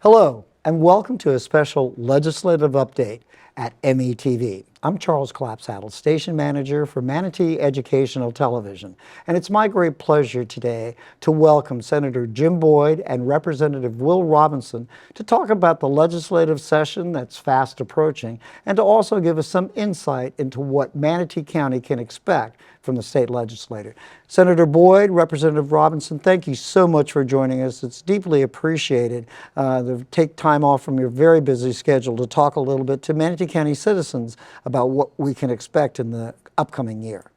Hello, and welcome to a special legislative update at METV. I'm Charles Clapsaddle, station manager for Manatee Educational Television, and it's my great pleasure today to welcome Senator Jim Boyd and Representative Will Robinson to talk about the legislative session that's fast approaching and to also give us some insight into what Manatee County can expect from the state legislature. Senator Boyd, Representative Robinson, thank you so much for joining us. It's deeply appreciated to take time off from your very busy schedule to talk a little bit to Manatee County citizens about what we can expect in the upcoming year.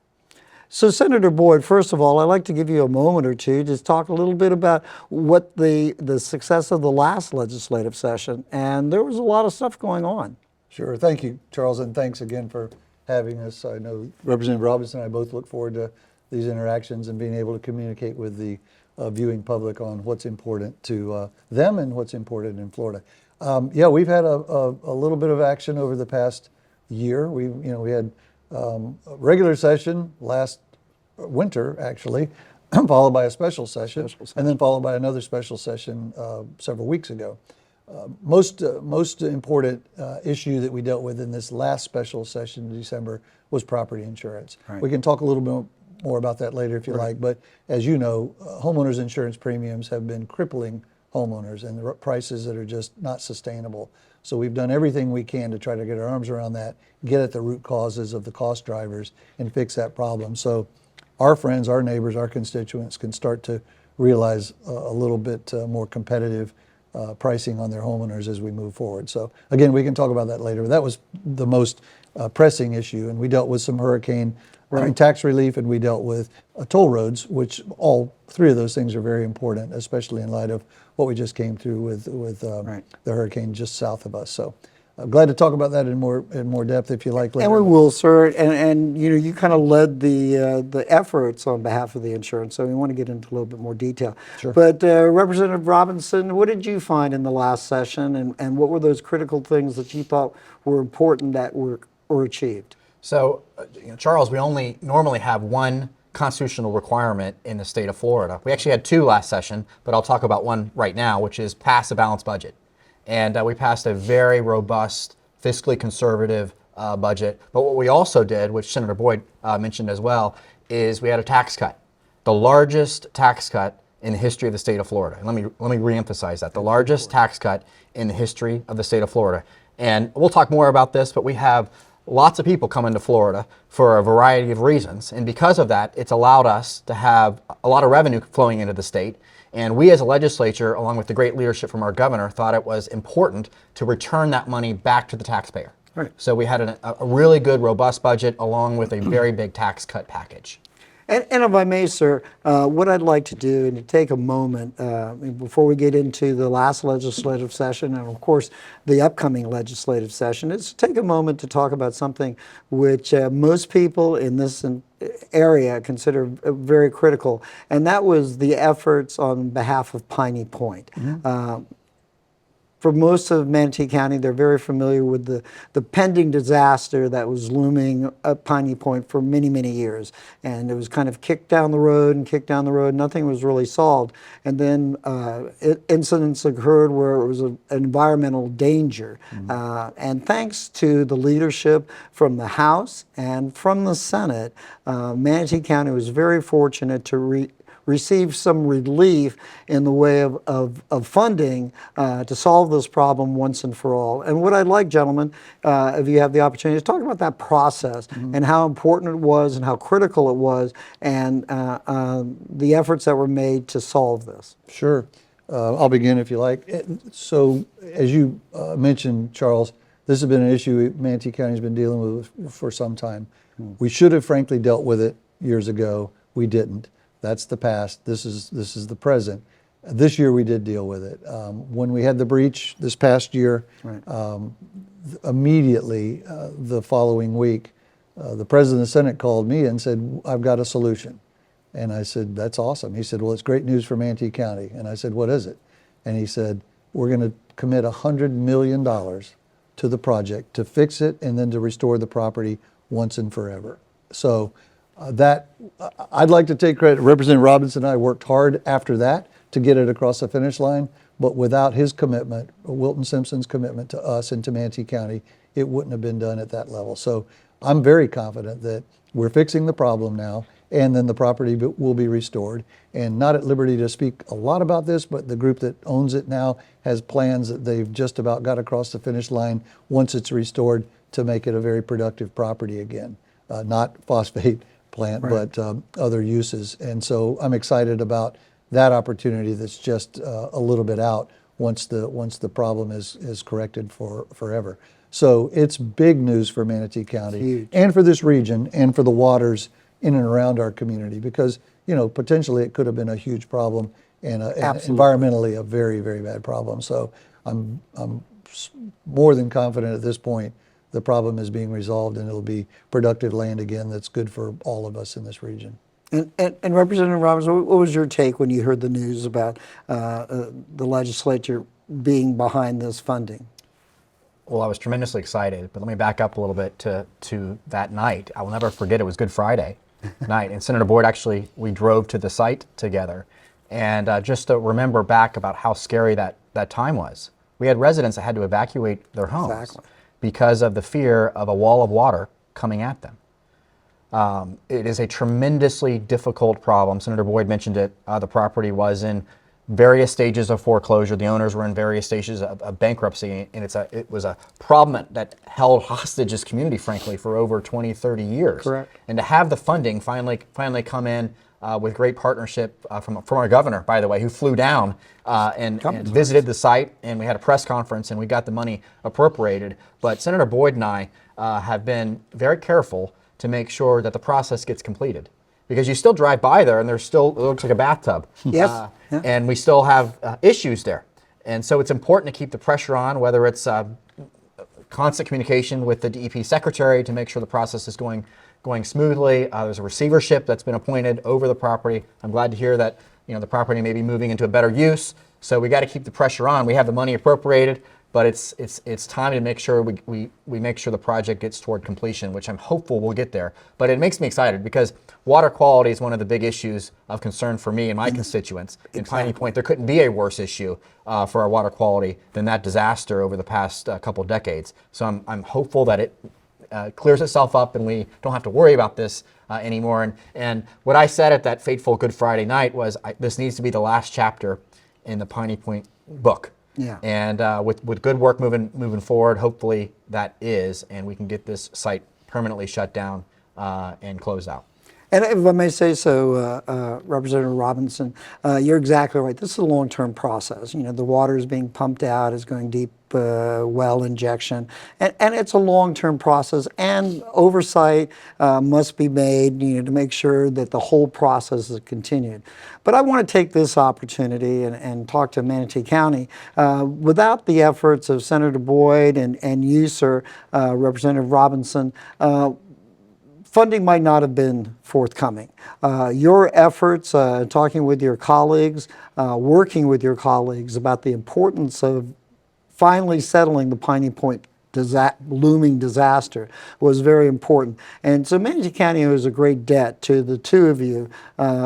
So Senator Boyd, first of all, I'd like to give you a moment or two to talk a little bit about what the success of the last legislative session, and there was a lot of stuff going on. Sure. Thank you, Charles, and thanks again for having us. I know Representative Robinson and I both look forward to these interactions and being able to communicate with the viewing public on what's important to them and what's important in Florida. Yeah, we've had a little bit of action over the past year. We had a regular session last winter, actually, followed by a special session, and then followed by another special session several weeks ago. Most important issue that we dealt with in this last special session in December was property insurance. Right. We can talk a little bit more about that later if you like, but as you know, homeowners insurance premiums have been crippling homeowners and the prices that are just not sustainable. So we've done everything we can to try to get our arms around that, get at the root causes of the cost drivers and fix that problem. So our friends, our neighbors, our constituents can start to realize a little bit more competitive pricing on their homeowners as we move forward. So again, we can talk about that later. But that was the most pressing issue, and we dealt with some hurricane tax relief, and we dealt with toll roads, which all three of those things are very important, especially in light of what we just came through with the hurricane just south of us. So I'm glad to talk about that in more depth if you like later. And we will, sir. And you kind of led the efforts on behalf of the insurance, so we want to get into a little bit more detail. Sure. But Representative Robinson, what did you find in the last session, and what were those critical things that you thought were important that were achieved? So, Charles, we only normally have one constitutional requirement in the state of Florida. We actually had two last session, but I'll talk about one right now, which is pass a balanced budget. And we passed a very robust, fiscally conservative budget. But what we also did, which Senator Boyd mentioned as well, is we had a tax cut, the largest tax cut in the history of the state of Florida. And let me reemphasize that, the largest tax cut in the history of the state of Florida. And we'll talk more about this, but we have lots of people coming to Florida for a variety of reasons. And because of that, it's allowed us to have a lot of revenue flowing into the state. And we as a legislature, along with the great leadership from our governor, thought it was important to return that money back to the taxpayer. Right. So we had a really good, robust budget along with a very big tax cut package. And if I may, sir, what I'd like to do, and to take a moment before we get into the last legislative session, and of course the upcoming legislative session, is to take a moment to talk about something which most people in this area consider very critical, and that was the efforts on behalf of Piney Point. Mm-hmm. For most of Manatee County, they're very familiar with the pending disaster that was looming at Piney Point for many, many years. And it was kind of kicked down the road and kicked down the road. Nothing was really solved. And then incidents occurred where it was an environmental danger. Mm-hmm. And thanks to the leadership from the House and from the Senate, Manatee County was very fortunate to receive some relief in the way of funding to solve this problem once and for all. And what I'd like, gentlemen, if you have the opportunity, to talk about that process and how important it was and how critical it was and the efforts that were made to solve this. Sure. I'll begin if you like. So as you mentioned, Charles, this has been an issue Manatee County has been dealing with for some time. We should have frankly dealt with it years ago. We didn't. That's the past. This is the present. This year we did deal with it. When we had the breach this past year, immediately the following week, the President of the Senate called me and said, "I've got a solution." And I said, "That's awesome." He said, "Well, it's great news for Manatee County." And I said, "What is it?" And he said, "We're going to commit $100 million to the project to fix it and then to restore the property once and forever." So that I'd like to take credit. Representative Robinson and I worked hard after that to get it across the finish line. But without his commitment, Wilton Simpson's commitment to us and to Manatee County, it wouldn't have been done at that level. So I'm very confident that we're fixing the problem now, and then the property will be restored. And not at liberty to speak a lot about this, but the group that owns it now has plans that they've just about got across the finish line once it's restored to make it a very productive property again. Not phosphate plant, but other uses. And so I'm excited about that opportunity that's just a little bit out once the problem is corrected forever. So it's big news for Manatee County Huge. and for this region and for the waters in and around our community, because potentially it could have been a huge problem and environmentally a very, very bad problem. So I'm more than confident at this point the problem is being resolved and it'll be productive land again that's good for all of us in this region. And Representative Robinson, what was your take when you heard the news about the legislature being behind this funding? Well, I was tremendously excited, but let me back up a little bit to that night. I will never forget, it was Good Friday night, and Senator Boyd we drove to the site together, and just to remember back about how scary that time was. We had residents that had to evacuate their homes because of the fear of a wall of water coming at them. It is a tremendously difficult problem. Senator Boyd mentioned it. The property was in various stages of foreclosure. The owners were in various stages of bankruptcy, and it was a problem that held hostage this community, frankly, for over 20, 30 years. Correct. And to have the funding finally come in with great partnership from our governor, by the way, who flew down and visited the site, and we had a press conference, and we got the money appropriated. But Senator Boyd and I have been very careful to make sure that the process gets completed, because you still drive by there and it looks like a bathtub. Yes. And we still have issues there. And so it's important to keep the pressure on, whether it's constant communication with the DEP secretary to make sure the process is going smoothly. There's a receivership that's been appointed over the property. I'm glad to hear that the property may be moving into a better use. So we got to keep the pressure on. We have the money appropriated, but it's time to make sure we make sure the project gets toward completion, which I'm hopeful we'll get there. But it makes me excited because water quality is one of the big issues of concern for me and my constituents. In Piney Point, there couldn't be a worse issue for our water quality than that disaster over the past couple decades. So I'm hopeful that it clears itself up and we don't have to worry about this anymore. And what I said at that fateful Good Friday night was this needs to be the last chapter in the Piney Point book. Yeah. And with good work moving forward, hopefully that is, and we can get this site permanently shut down and closed out. And if I may say so, Representative Robinson, you're exactly right. This is a long-term process. The water is being pumped out, is going deep well injection, and it's a long-term process. And oversight must be made, to make sure that the whole process is continued. But I want to take this opportunity and talk to Manatee County. Without the efforts of Senator Boyd and you, sir, Representative Robinson, funding might not have been forthcoming. Your efforts, talking with your colleagues, working with your colleagues about the importance of finally settling the Piney Point looming disaster was very important. And so Manatee County owes a great debt to the two of you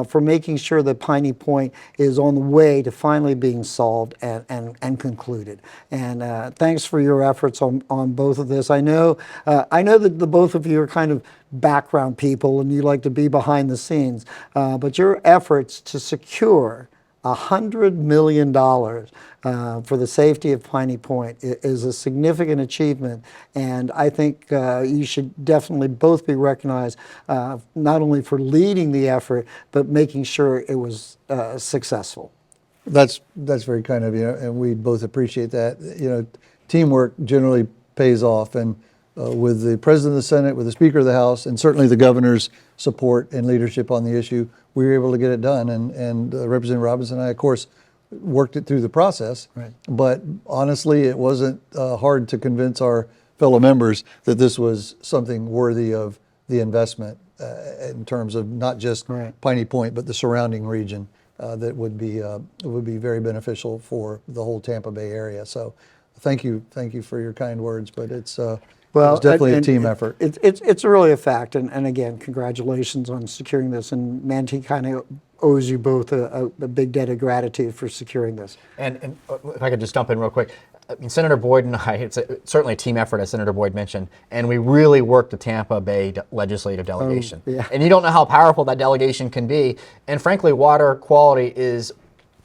for making sure that Piney Point is on the way to finally being solved and concluded. And thanks for your efforts on both of this. I know that the both of you are kind of background people and you like to be behind the scenes, but your efforts to secure $100 million for the safety of Piney Point is a significant achievement, and I think you should definitely both be recognized not only for leading the effort, but making sure it was successful. That's very kind of you, and we both appreciate that. Teamwork generally pays off, and with the President of the Senate, with the Speaker of the House, and certainly the Governor's support and leadership on the issue, we were able to get it done. And Representative Robinson and I, of course, worked it through the process. Right. But honestly, it wasn't hard to convince our fellow members that this was something worthy of the investment in terms of not just Piney Point, but the surrounding region that would be very beneficial for the whole Tampa Bay area. So thank you for your kind words, but it's and- definitely a and team effort. It's really a fact, and again, congratulations on securing this. And Manti kind of owes you both a big debt of gratitude for securing this. And if I could just jump in real quick, I mean, Senator Boyd and I, it's certainly a team effort, as Senator Boyd mentioned, and we really worked the Tampa Bay legislative delegation. yeah. And you don't know how powerful that delegation can be. And frankly, water quality is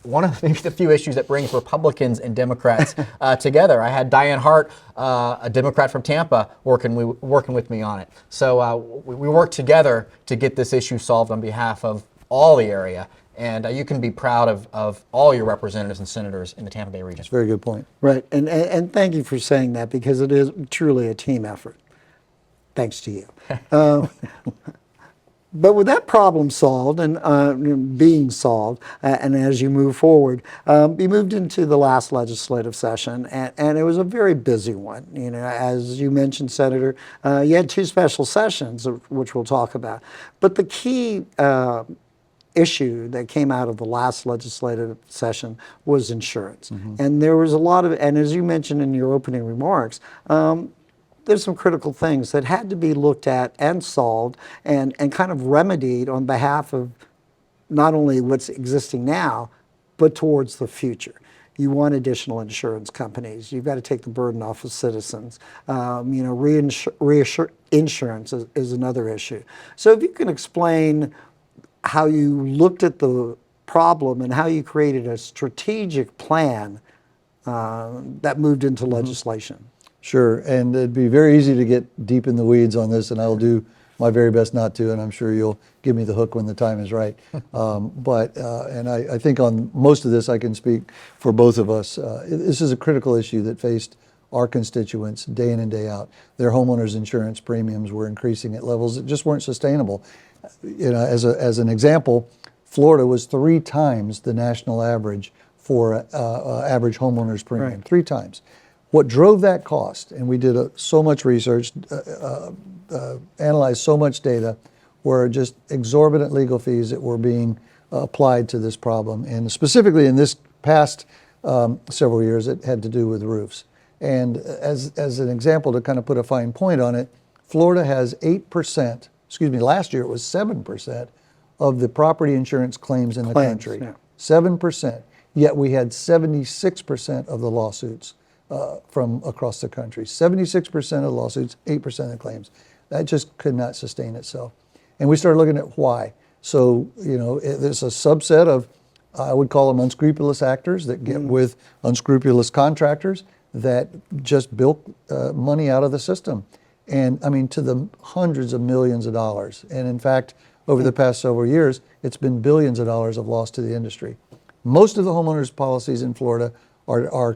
one of maybe the few issues that brings Republicans and Democrats together. I had Diane Hart, a Democrat from Tampa, working with me on it. So we worked together to get this issue solved on behalf of all the area. And you can be proud of all your representatives and senators in the Tampa Bay region. Very good point. Right, and thank you for saying that, because it is truly a team effort. Thanks to you. But with that problem solved and being solved, and as you move forward, you moved into the last legislative session, and it was a very busy one. You know, as you mentioned, Senator, you had 2 special sessions, which we'll talk about. But the key issue that came out of the last legislative session was insurance. And there was a lot of, and as you mentioned in your opening remarks, there's some critical things that had to be looked at and solved and kind of remedied on behalf of not only what's existing now, but towards the future. You want additional insurance companies. You've got to take the burden off of citizens. Insurance is another issue. So if you can explain how you looked at the problem and how you created a strategic plan that moved into legislation. Sure, and it'd be very easy to get deep in the weeds on this, and I'll do my very best not to, and I'm sure you'll give me the hook when the time is right. And I think on most of this I can speak for both of us. This is a critical issue that faced our constituents day in and day out. Their homeowners insurance premiums were increasing at levels that just weren't sustainable. You know, as an example, Florida was 3 times the national average for average homeowners premium, Right. 3 times. What drove that cost, and we did so much research, analyzed so much data, were just exorbitant legal fees that were being applied to this problem. And specifically in this past several years, it had to do with roofs. And as an example, to kind of put a fine point on it, Florida has 8%, last year it was 7% of the property insurance claims in the country. Yeah. 7%. Yet we had 76% of the lawsuits from across the country. 76% of the lawsuits, 8% of the claims. That just could not sustain itself. And we started looking at why. So, you know, there's a subset of, I would call them unscrupulous actors that get with unscrupulous contractors that just bilk money out of the system. And I mean, to the hundreds of millions of dollars. And in fact, over the past several years, it's been billions of dollars of loss to the industry. Most of the homeowners policies in Florida are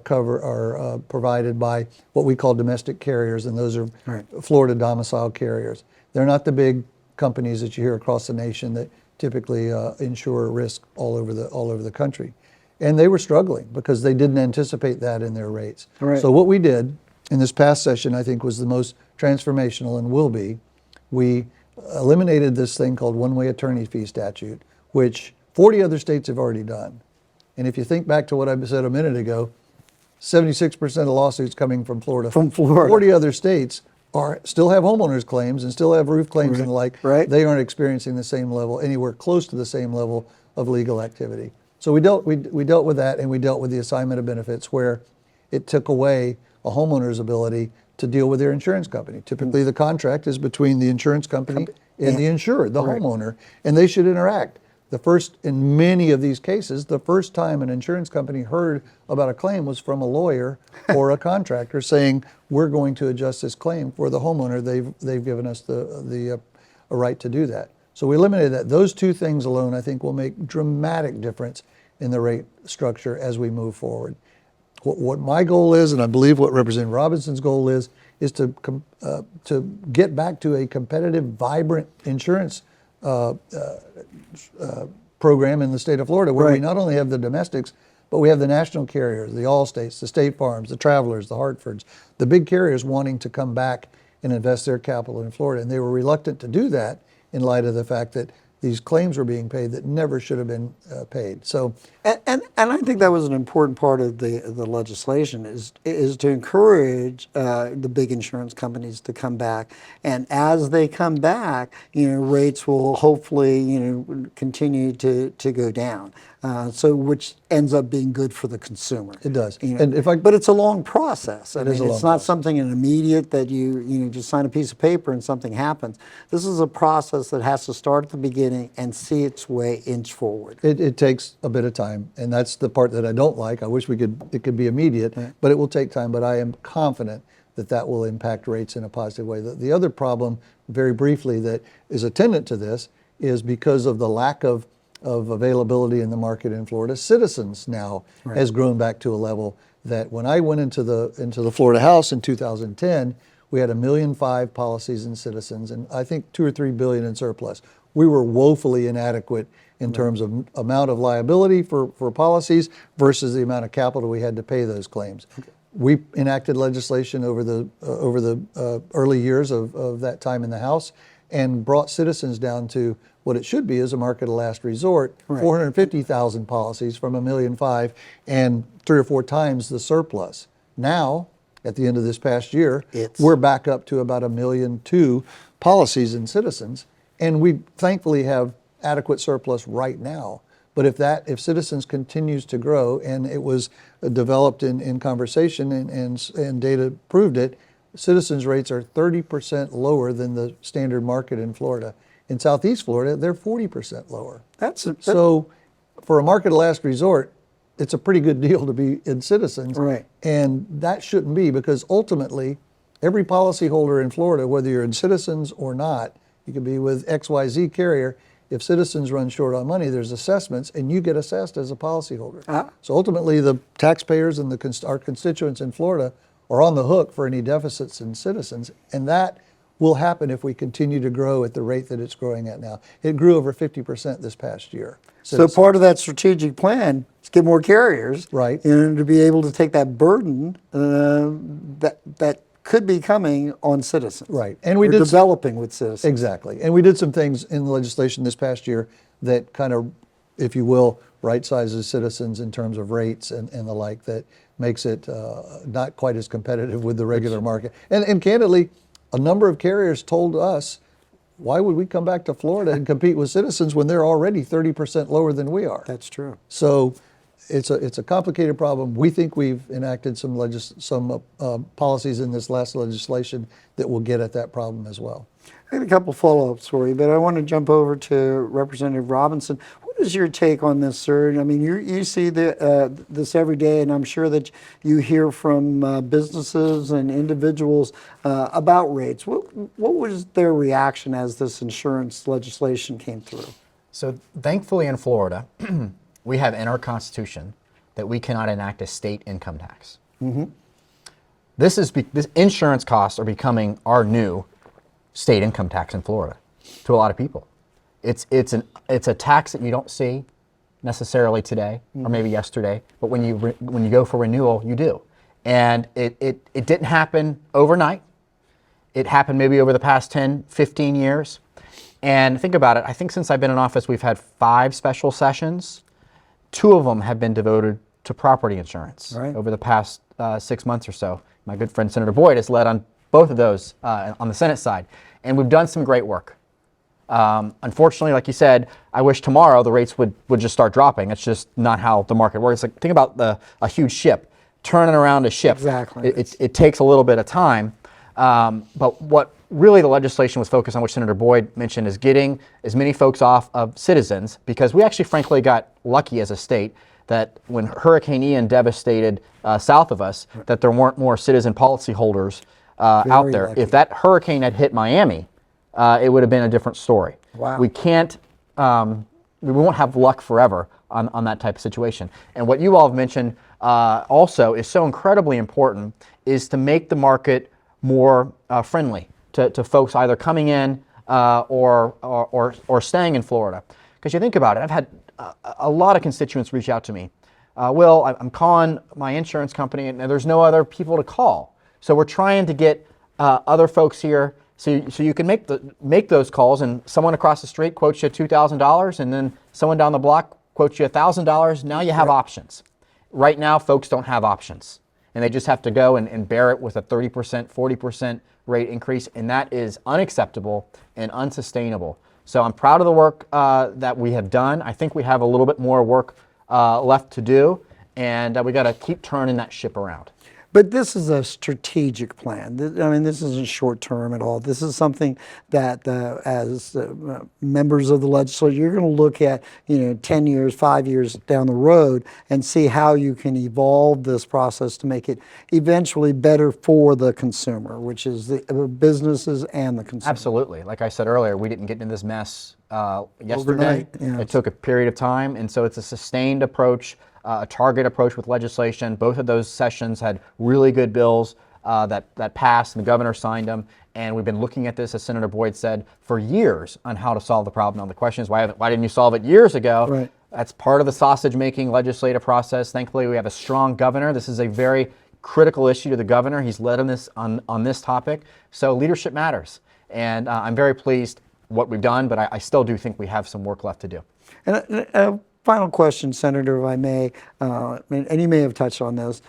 provided by what we call domestic carriers, and those are Right. Florida domicile carriers. They're not the big companies that you hear across the nation that typically insure risk all over the country. And they were struggling because they didn't anticipate that in their rates. Right. So what we did in this past session, I think, was the most transformational and will be, we eliminated this thing called one-way attorney fee statute, which 40 other states have already done. And if you think back to what I said a minute ago, 76% of lawsuits coming from Florida. From Florida. 40 other states still have homeowners claims and still have roof claims and the like. Right. They aren't experiencing the same level, anywhere close to the same level of legal activity. So we dealt with that, and we dealt with the assignment of benefits, where it took away a homeowner's ability to deal with their insurance company. Typically the contract is between the insurance company and the insured, the Right. homeowner, and they should interact. In many of these cases, the first time an insurance company heard about a claim was from a lawyer or a contractor saying, we're going to adjust this claim for the homeowner. They've given us a right to do that. So we eliminated that. Those 2 things alone, I think, will make dramatic difference in the rate structure as we move forward. What my goal is, and I believe what Representative Robinson's goal is to get back to a competitive, vibrant insurance program in the state of Florida, where we Right. not only have the domestics, but we have the national carriers, the Allstates, the State Farms, the Travelers, the Hartfords, the big carriers wanting to come back and invest their capital in Florida. And they were reluctant to do that in light of the fact that these claims were being paid that never should have been paid. So And I think that was an important part of the legislation is to encourage the big insurance companies to come back, and as they come back, rates will hopefully continue to go down. So which ends up being good for the consumer. it does. And but it's a long process. I mean, is a long it's not process. something immediate that you just sign a piece of paper and something happens. This is a process that has to start at the beginning and see its way inch forward. It takes a bit of time, and that's the part that I don't like. I wish it could be immediate, but it will take time. But I am confident that will impact rates in a positive way. The other problem, very briefly, that is attendant to this is because of the lack of availability in the market in Florida. Citizens now has grown back to a level that when I went into the Florida House in 2010, we had 1.5 million policies in Citizens, and I think 2 or 3 billion in surplus. We were woefully inadequate in terms of amount of liability for policies versus the amount of capital we had to pay those claims. We enacted legislation over the early years of that time in the House and brought Citizens down to what it should be is a market of last resort, 450,000 policies from 1.5 million and 3 or 4 times the surplus. Now, at the end of this past year, we're back up to about 1.2 million policies in Citizens, and we thankfully have adequate surplus right now. But if Citizens continues to grow, and it was developed in conversation and data proved it, Citizens rates are 30% lower than the standard market in Florida. In Southeast Florida, they're 40% lower. So for a market of last resort, it's a pretty good deal to be in Citizens. Right. And that shouldn't be, because ultimately, every policyholder in Florida, whether you're in Citizens or not, you could be with XYZ carrier, if Citizens run short on money, there's assessments, and you get assessed as a policyholder. So ultimately, the taxpayers and our constituents in Florida are on the hook for any deficits in Citizens, and that will happen if we continue to grow at the rate that it's growing at now. It grew over 50% this past year. So part of that strategic plan is get more carriers, Right. and to be able to take that burden that could be coming on Citizens, Right. And we or did developing with Citizens. Exactly. And we did some things in the legislation this past year that kind of, if you will, right sizes Citizens in terms of rates and the like, that makes it not quite as competitive with the regular market. And candidly, a number of carriers told us, why would we come back to Florida and compete with Citizens when they're already 30% lower than we are? That's true. So it's a complicated problem. We think we've enacted some policies in this last legislation that will get at that problem as well. I got a couple follow-ups for you, but I want to jump over to Representative Robinson. What is your take on this, sir? I mean, you see this every day, and I'm sure that you hear from businesses and individuals about rates. What was their reaction as this insurance legislation came through? So thankfully in Florida, we have in our Constitution that we cannot enact a state income tax. This insurance costs are becoming our new state income tax in Florida to a lot of people. It's a tax that you don't see necessarily today or maybe yesterday, but when you go for renewal, you do. And it didn't happen overnight. It happened maybe over the past 10, 15 years. And think about it, I think since I've been in office, we've had 5 special sessions. 2 of them have been devoted to property insurance over the past 6 months or so. My good friend Senator Boyd has led on both of those on the Senate side. And we've done some great work. Unfortunately, like you said, I wish tomorrow the rates would just start dropping. It's just not how the market works. Like, think about a huge ship, turning around a ship. Exactly. It takes a little bit of time. But what really the legislation was focused on, which Senator Boyd mentioned, is getting as many folks off of Citizens, because we actually frankly got lucky as a state that when Hurricane Ian devastated south of us, that there weren't more Citizen policyholders out there. lucky. If that hurricane had hit Miami, it would have been a different story. Wow. We can't, we won't have luck forever on that type of situation. And what you all have mentioned also is so incredibly important, is to make the market more friendly to folks either coming in or staying in Florida. Because you think about it, I've had a lot of constituents reach out to me. Will, I'm calling my insurance company and there's no other people to call. So we're trying to get other folks here So you can make those calls, and someone across the street quotes you $2,000, and then someone down the block quotes you $1,000. Now you have options. Right now, folks don't have options, and they just have to go and bear it with a 30%, 40% rate increase, and that is unacceptable and unsustainable. So I'm proud of the work that we have done. I think we have a little bit more work left to do, and we got to keep turning that ship around. But this is a strategic plan. I mean, this isn't short term at all. This is something that, as members of the legislature, you're going to look at, 10 years, 5 years down the road, and see how you can evolve this process to make it eventually better for the consumer, which is the businesses and the consumer. Absolutely. Like I said earlier, we didn't get into this mess yesterday. Overnight, yeah. It took a period of time, and so it's a sustained approach. A target approach with legislation. Both of those sessions had really good bills that passed, and the governor signed them. And we've been looking at this, as Senator Boyd said, for years on how to solve the problem. Now the question is, why didn't you solve it years ago? Right. That's part of the sausage-making legislative process. Thankfully, we have a strong governor. This is a very critical issue to the governor. He's led on this topic. So leadership matters. And I'm very pleased what we've done, but I still do think we have some work left to do. And final question, Senator, if I may, and you may have touched on this,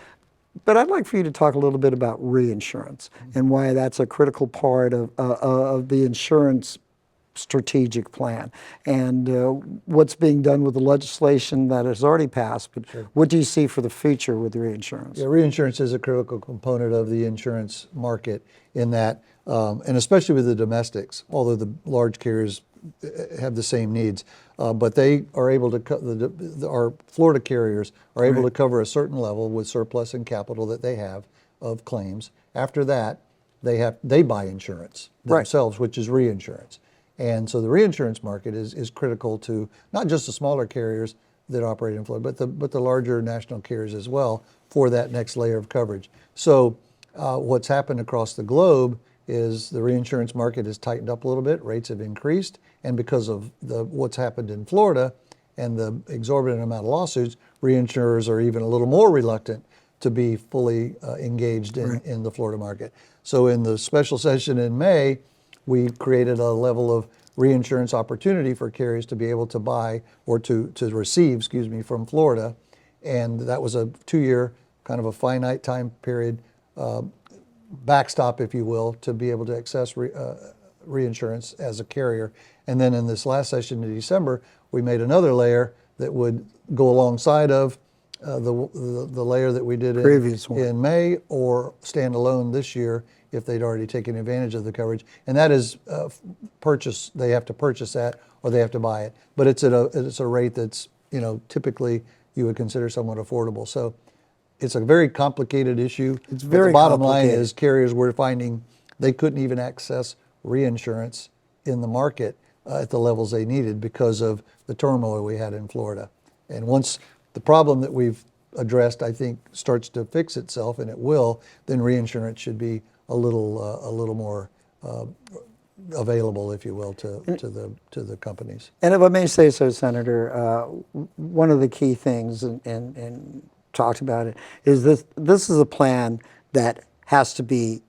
but I'd like for you to talk a little bit about reinsurance and why that's a critical part of the insurance strategic plan, and what's being done with the legislation that has already passed, but what do you see for the future with reinsurance? Yeah, reinsurance is a critical component of the insurance market in that, and especially with the domestics, although the large carriers have the same needs, but they are able to, our Florida carriers are able to cover a certain level with surplus and capital that they have of claims. After that, they buy insurance themselves, which is reinsurance. And so the reinsurance market is critical to not just the smaller carriers that operate in Florida, but the larger national carriers as well for that next layer of coverage. So what's happened across the globe is the reinsurance market has tightened up a little bit, rates have increased, and because of what's happened in Florida and the exorbitant amount of lawsuits, reinsurers are even a little more reluctant to be fully engaged in the Florida market. So in the special session in May, we created a level of reinsurance opportunity for carriers to be able to buy or to receive, from Florida. And that was a 2-year kind of a finite time period backstop, if you will, to be able to access reinsurance as a carrier. And then in this last session in December, we made another layer that would go alongside of the layer that we did in May, or stand alone this year if they'd already taken advantage of the coverage. And that is purchase. They have to purchase that, or they have to buy it. But it's at a rate that's typically you would consider somewhat affordable. So it's a very complicated issue. It's very the bottom line complicated. is carriers were finding they couldn't even access reinsurance in the market at the levels they needed because of the turmoil we had in Florida. And once the problem that we've addressed, I think, starts to fix itself, and it will, then reinsurance should be a little more available, if you will, to the companies. And if I may say so, Senator, one of the key things, and talked about it, is this is a plan that has to be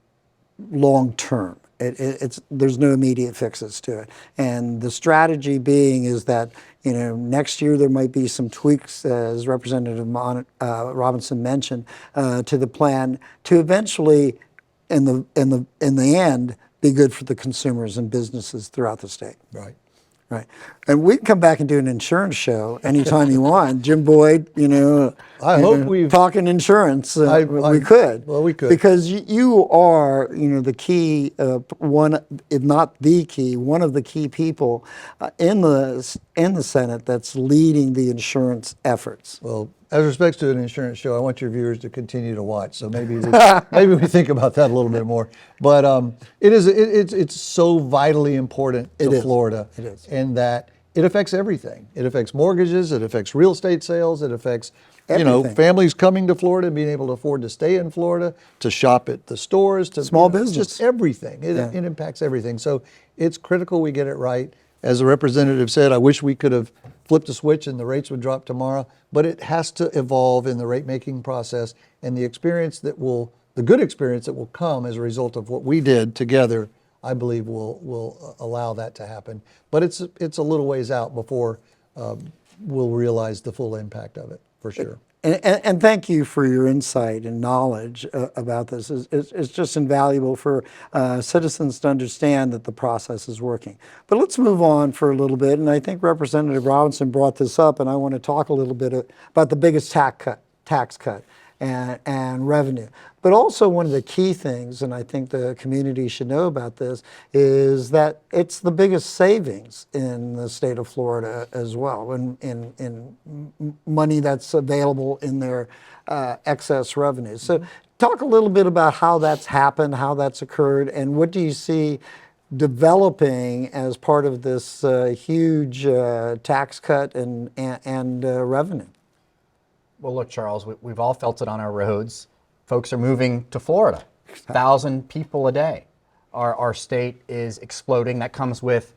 long term. There's no immediate fixes to it, and the strategy being is that next year there might be some tweaks, as Representative Robinson mentioned, to the plan to eventually, in the end, be good for the consumers and businesses throughout the state. Right. Right. And we can come back and do an insurance show anytime you want. Jim Boyd, I hope we've talking insurance. We could. Well, we could. Because you are, the key, one, if not the key, one of the key people in the Senate that's leading the insurance efforts. Well, as respects to an insurance show, I want your viewers to continue to watch. So maybe maybe we think about that a little bit more. But it's so vitally important to Florida. It is. And that it affects everything. It affects mortgages. It affects real estate sales. It affects Everything. families coming to Florida, being able to afford to stay in Florida, to shop at the stores, to Small business. just everything. It impacts everything. So it's critical we get it right. As the representative said, I wish we could have flipped a switch and the rates would drop tomorrow, but it has to evolve in the rate making process, and the good experience that will come as a result of what we did together, I believe will allow that to happen. But it's a little ways out before we'll realize the full impact of it, for sure. And thank you for your insight and knowledge about this. It's just invaluable for citizens to understand that the process is working. But let's move on for a little bit. And I think Representative Robinson brought this up, and I want to talk a little bit about the biggest tax cut and revenue. But also one of the key things, and I think the community should know about this, is that it's the biggest savings in the state of Florida as well, in money that's available in their excess revenue. So talk a little bit about how that's happened, how that's occurred, and what do you see developing as part of this huge tax cut and revenue? Well, look, Charles, we've all felt it on our roads. Folks are moving to Florida. 1,000 people a day. Our state is exploding. That comes with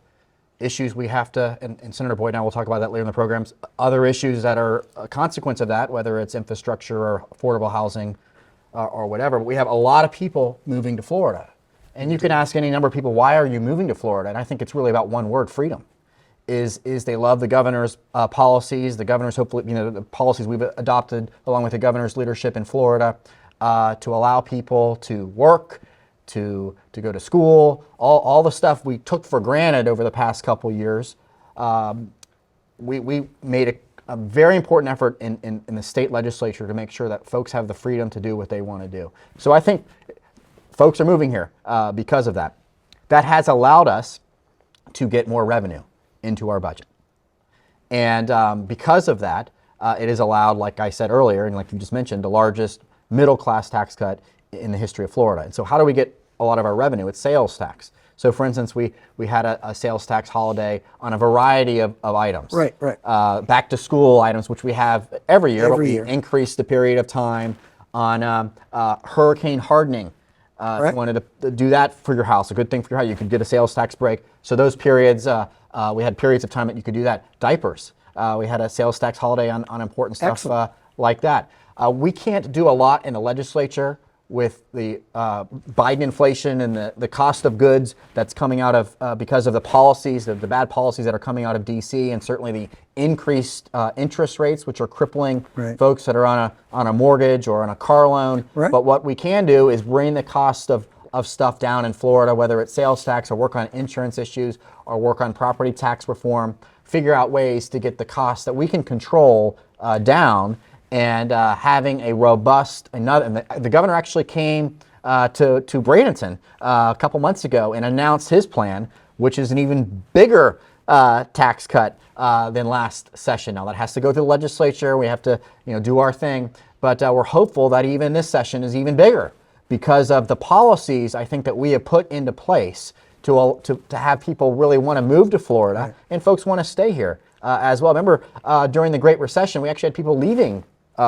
issues we have to, and Senator Boyd and I will talk about that later in the programs, other issues that are a consequence of that, whether it's infrastructure or affordable housing or whatever. But we have a lot of people moving to Florida. And you can ask any number of people, why are you moving to Florida? And I think it's really about one word, freedom. Is they love the governor's policies, the governor's hopefully, the policies we've adopted along with the governor's leadership in Florida to allow people to work, to go to school, all the stuff we took for granted over the past couple years. We made a very important effort in the state legislature to make sure that folks have the freedom to do what they want to do. So I think folks are moving here because of that. That has allowed us to get more revenue into our budget. And because of that, it has allowed, like I said earlier, and like you just mentioned, the largest middle-class tax cut in the history of Florida. And so how do we get a lot of our revenue? It's sales tax. So for instance, we had a sales tax holiday on a variety of items. Right. Back to school items, which we have every year, but we year. increased the period of time on hurricane hardening. If you wanted to do that for your house, a good thing for your house, you could get a sales tax break. So those periods, we had periods of time that you could do that. Diapers, we had a sales tax holiday on important stuff like that. We can't do a lot in the legislature with the Biden inflation and the cost of goods that's coming out of because of the policies, the bad policies that are coming out of D.C. and certainly the increased interest rates, which are crippling folks that are on a mortgage or on a car loan. But what we can do is bring the cost of stuff down in Florida, whether it's sales tax or work on insurance issues or work on property tax reform, figure out ways to get the costs that we can control down. And having a robust, and the governor actually came to Bradenton a couple months ago and announced his plan, which is an even bigger tax cut than last session. Now that has to go through the legislature. We have to do our thing, but we're hopeful that even this session is even bigger because of the policies I think that we have put into place to have people really want to move to Florida and folks want to stay here as well. Remember during the Great Recession, we actually had people leaving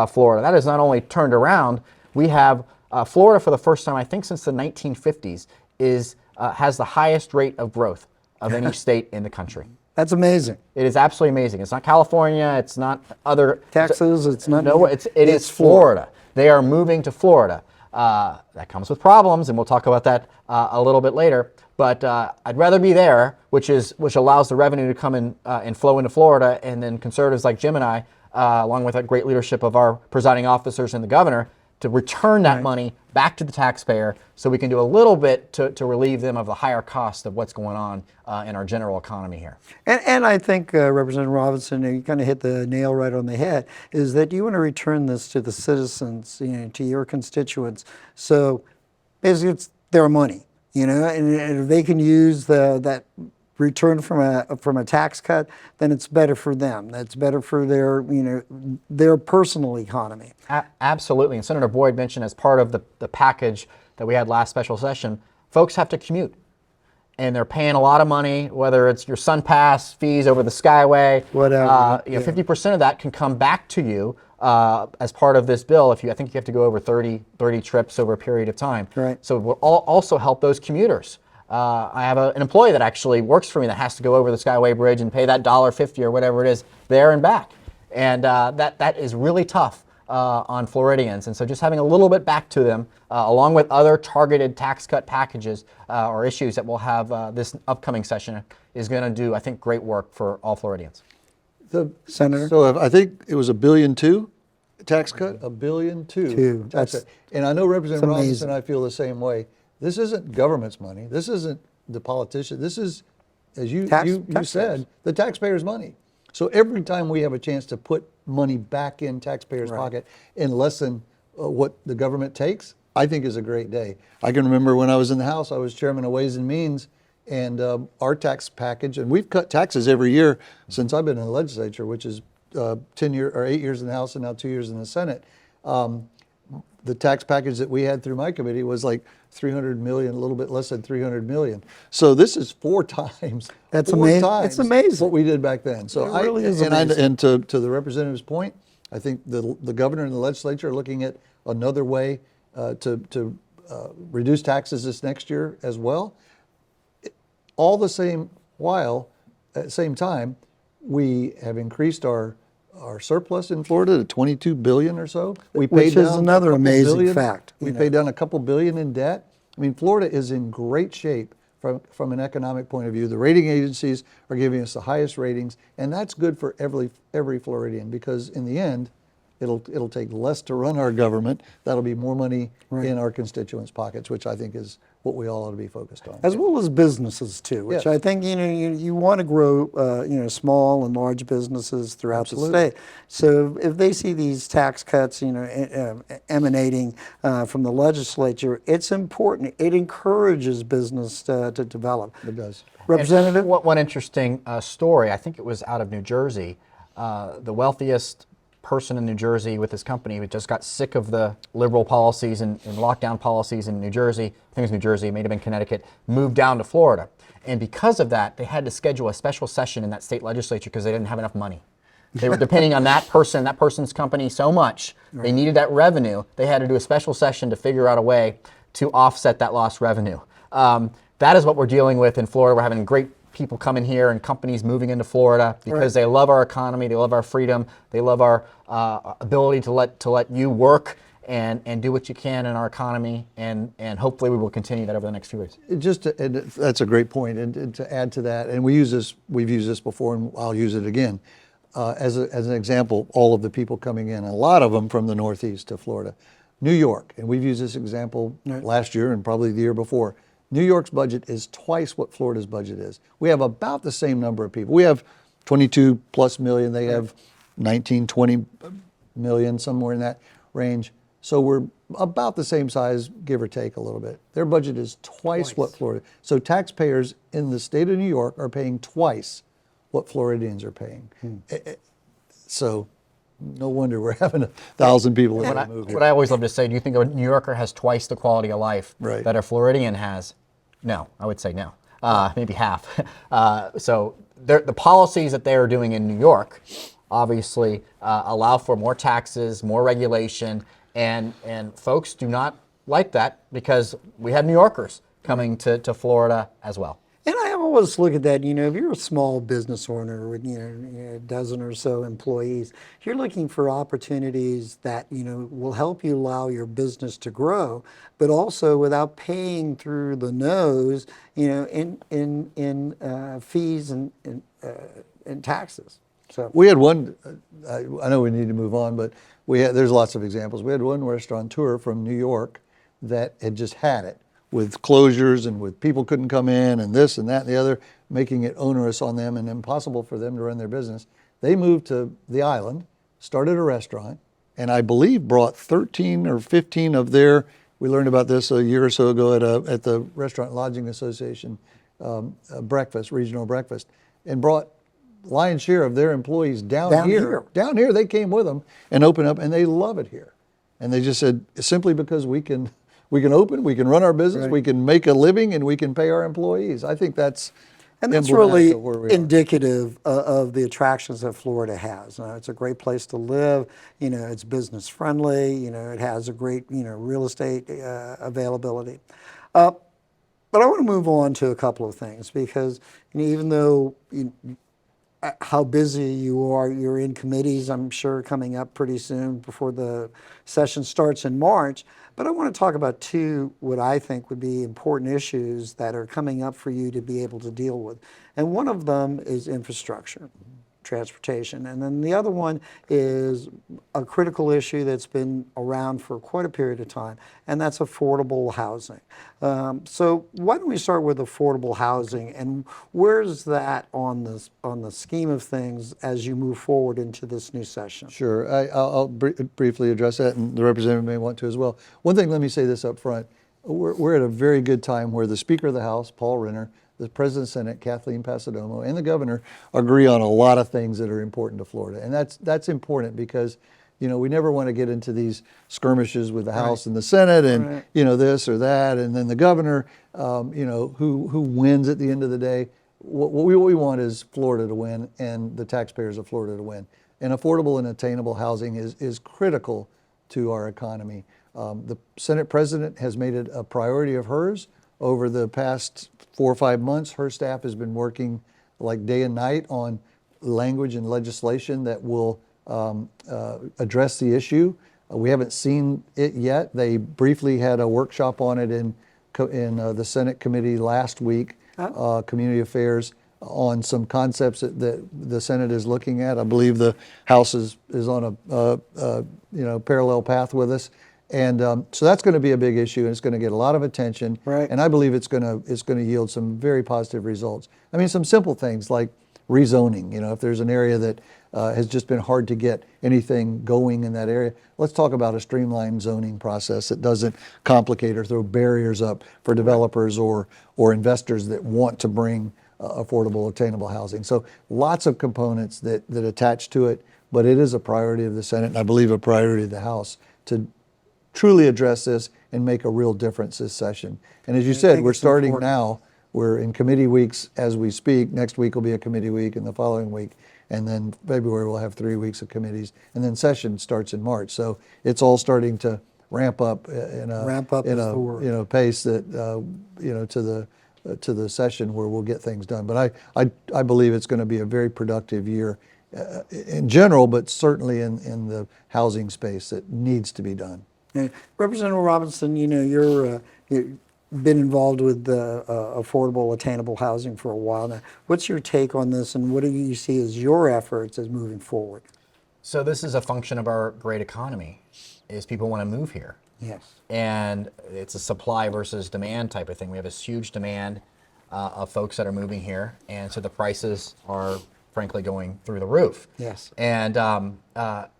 Florida. That has not only turned around, we have Florida for the first time, I think since the 1950s, has the highest rate of growth of any state in the country. That's amazing. It is absolutely amazing. It's not California, it's not other Texas, it's not. No, it is Florida. They are moving to Florida. That comes with problems, and we'll talk about that a little bit later. But I'd rather be there, which allows the revenue to come in and flow into Florida, and then conservatives like Jim and I, along with the great leadership of our presiding officers and the governor, to return that money back to the taxpayer so we can do a little bit to relieve them of the higher cost of what's going on in our general economy here. And I think, Representative Robinson, you kind of hit the nail right on the head, is that you want to return this to the citizens, to your constituents. So basically it's their money, and if they can use that return from a tax cut, then it's better for them. That's better for their personal economy. Absolutely. And Senator Boyd mentioned as part of the package that we had last special session, folks have to commute. And they're paying a lot of money, whether it's your SunPass fees over the Skyway. Whatever. 50% of that can come back to you as part of this bill. I think you have to go over 30 trips over a period of time. Right. So it will also help those commuters. I have an employee that actually works for me that has to go over the Skyway Bridge and pay that $1.50 or whatever it is there and back. And that is really tough on Floridians. And so just having a little bit back to them, along with other targeted tax cut packages or issues that we'll have this upcoming session, is going to do, I think, great work for all Floridians. Senator? So I think it was $1.2 billion tax cut, $1.2 billion tax That's- cut. And I know Representative amazing. Robinson and I feel the same way. This isn't government's money. This isn't the politician. This is, as you Taxpayers. said, the taxpayers' money. So every time we have a chance to put money back in taxpayers' pocket and lessen what the government takes, I think is a great day. I can remember when I was in the House, I was chairman of Ways and Means, and our tax package, and we've cut taxes every year since I've been in the legislature, which is 8 years in the House and now 2 years in the Senate. The tax package that we had through my committee was like 300 million, a little bit less than 300 million. So this is 4 times. That's four amazing. times It's amazing. what we did back then. So It really is and amazing. to the representative's point, I think the governor and the legislature are looking at another way to reduce taxes this next year as well. All the same while, at the same time, we have increased our surplus in Florida to 22 billion or so. We Which paid is down another a couple amazing billion. fact, We you know. paid down a couple billion in debt. I mean, Florida is in great shape from an economic point of view. The rating agencies are giving us the highest ratings, and that's good for every Floridian, because in the end, it'll take less to run our government. That'll be more money in our constituents' pockets, which I think is what we all ought to be focused on. As well as businesses too, which Yes. I think you want to grow small and large businesses throughout Absolutely. the state. So if they see these tax cuts emanating from the legislature, it's important. It encourages business to develop. It does. Representative? And one interesting story, I think it was out of New Jersey, the wealthiest person in New Jersey with his company who just got sick of the liberal policies and lockdown policies in New Jersey, I think it was New Jersey, it may have been Connecticut, moved down to Florida. And because of that, they had to schedule a special session in that state legislature because they didn't have enough money. They were depending on that person's company so much. They needed that revenue. They had to do a special session to figure out a way to offset that lost revenue. That is what we're dealing with in Florida. We're having great people coming here and companies moving into Florida because they love our economy, they love our freedom, they love our ability to let you work and do what you can in our economy, and hopefully we will continue that over the next few weeks. And that's a great point. And to add to that, and we've used this before, and I'll use it again, as an example, all of the people coming in, a lot of them from the Northeast to Florida. New York, and we've used this example last year and probably the year before. New York's budget is twice what Florida's budget is. We have about the same number of people. We have 22 plus million. They have 19, 20 million, somewhere in that range. So we're about the same size, give or take a little bit. Their budget is twice what Florida. So taxpayers in the state of New York are paying twice what Floridians are paying. So no wonder we're having 1,000 people that want to move here. What I always love to say, do you think a New Yorker has twice the quality of life Right. that a Floridian has? No, I would say no, maybe half. So the policies that they are doing in New York obviously allow for more taxes, more regulation, and folks do not like that because we have New Yorkers coming to Florida as well. And I always look at that, if you're a small business owner with, a dozen or so employees, you're looking for opportunities that, will help you allow your business to grow, but also without paying through the nose, in fees and taxes. So We had one, I know we need to move on, but there's lots of examples. We had one restaurateur from New York that had just had it with closures and with people couldn't come in and this and that and the other, making it onerous on them and impossible for them to run their business. They moved to the island, started a restaurant, and I believe brought 13 or 15 of their, we learned about this a year or so ago at the Restaurant Lodging Association breakfast, regional breakfast, and brought lion's share of their employees down here. Down here, they came with them and opened up, and they love it here. And they just said, simply because we can open, we can run our business, we can make a living, and we can pay our employees. I think that's that's emblematic really of where we are. indicative of the attractions that Florida has. It's a great place to live. It's business friendly. It has a great real estate availability. But I want to move on to a couple of things because even though how busy you are. You're in committees, I'm sure, coming up pretty soon before the session starts in March. But I want to talk about two, what I think would be important issues that are coming up for you to be able to deal with. And one of them is infrastructure, transportation. And then the other one is a critical issue that's been around for quite a period of time, and that's affordable housing. So why don't we start with affordable housing, and where's that on the scheme of things as you move forward into this new session? Sure, I'll briefly address that, and the representative may want to as well. One thing, let me say this up front. We're at a very good time where the Speaker of the House, Paul Renner, the President of the Senate, Kathleen Passidomo, and the Governor agree on a lot of things that are important to Florida. And that's important because, you know, we never want to get into these skirmishes with the House and the Senate and, you know, this or that, and then the Governor, you know, who wins at the end of the day. What we want is Florida to win and the taxpayers of Florida to win. And affordable and attainable housing is critical to our economy. The Senate President has made it a priority of hers. Over the past 4 or 5 months, her staff has been working like day and night on language and legislation that will address the issue. We haven't seen it yet. They briefly had a workshop on it in the Senate committee last week, Community Affairs, on some concepts that the Senate is looking at. I believe the House is on a you know, parallel path with us. And so that's going to be a big issue, and it's going to get a lot of attention. Right. And I believe it's going to yield some very positive results. I mean, some simple things like rezoning. You know, if there's an area that has just been hard to get anything going in that area, let's talk about a streamlined zoning process that doesn't complicate or throw barriers up for developers or investors that want to bring affordable, attainable housing. So lots of components that attach to it, but it is a priority of the Senate, and I believe a priority of the House to truly address this and make a real difference this session. And as you said, we're starting now. We're in committee weeks as we speak. Next week will be a committee week, and the following week, and then February we'll have 3 weeks of committees, and then session starts in March. So it's all starting to ramp up in a pace that you know, to the session where we'll get things done. But I believe it's going to be a very productive year in general, but certainly in the housing space that needs to be done. Representative Robinson, you know, you've been involved with affordable, attainable housing for a while now. What's your take on this, and what do you see as your efforts as moving forward? So this is a function of our great economy, is people want to move here. Yes. And it's a supply versus demand type of thing. We have this huge demand of folks that are moving here, and so the prices are frankly going through the roof. Yes. And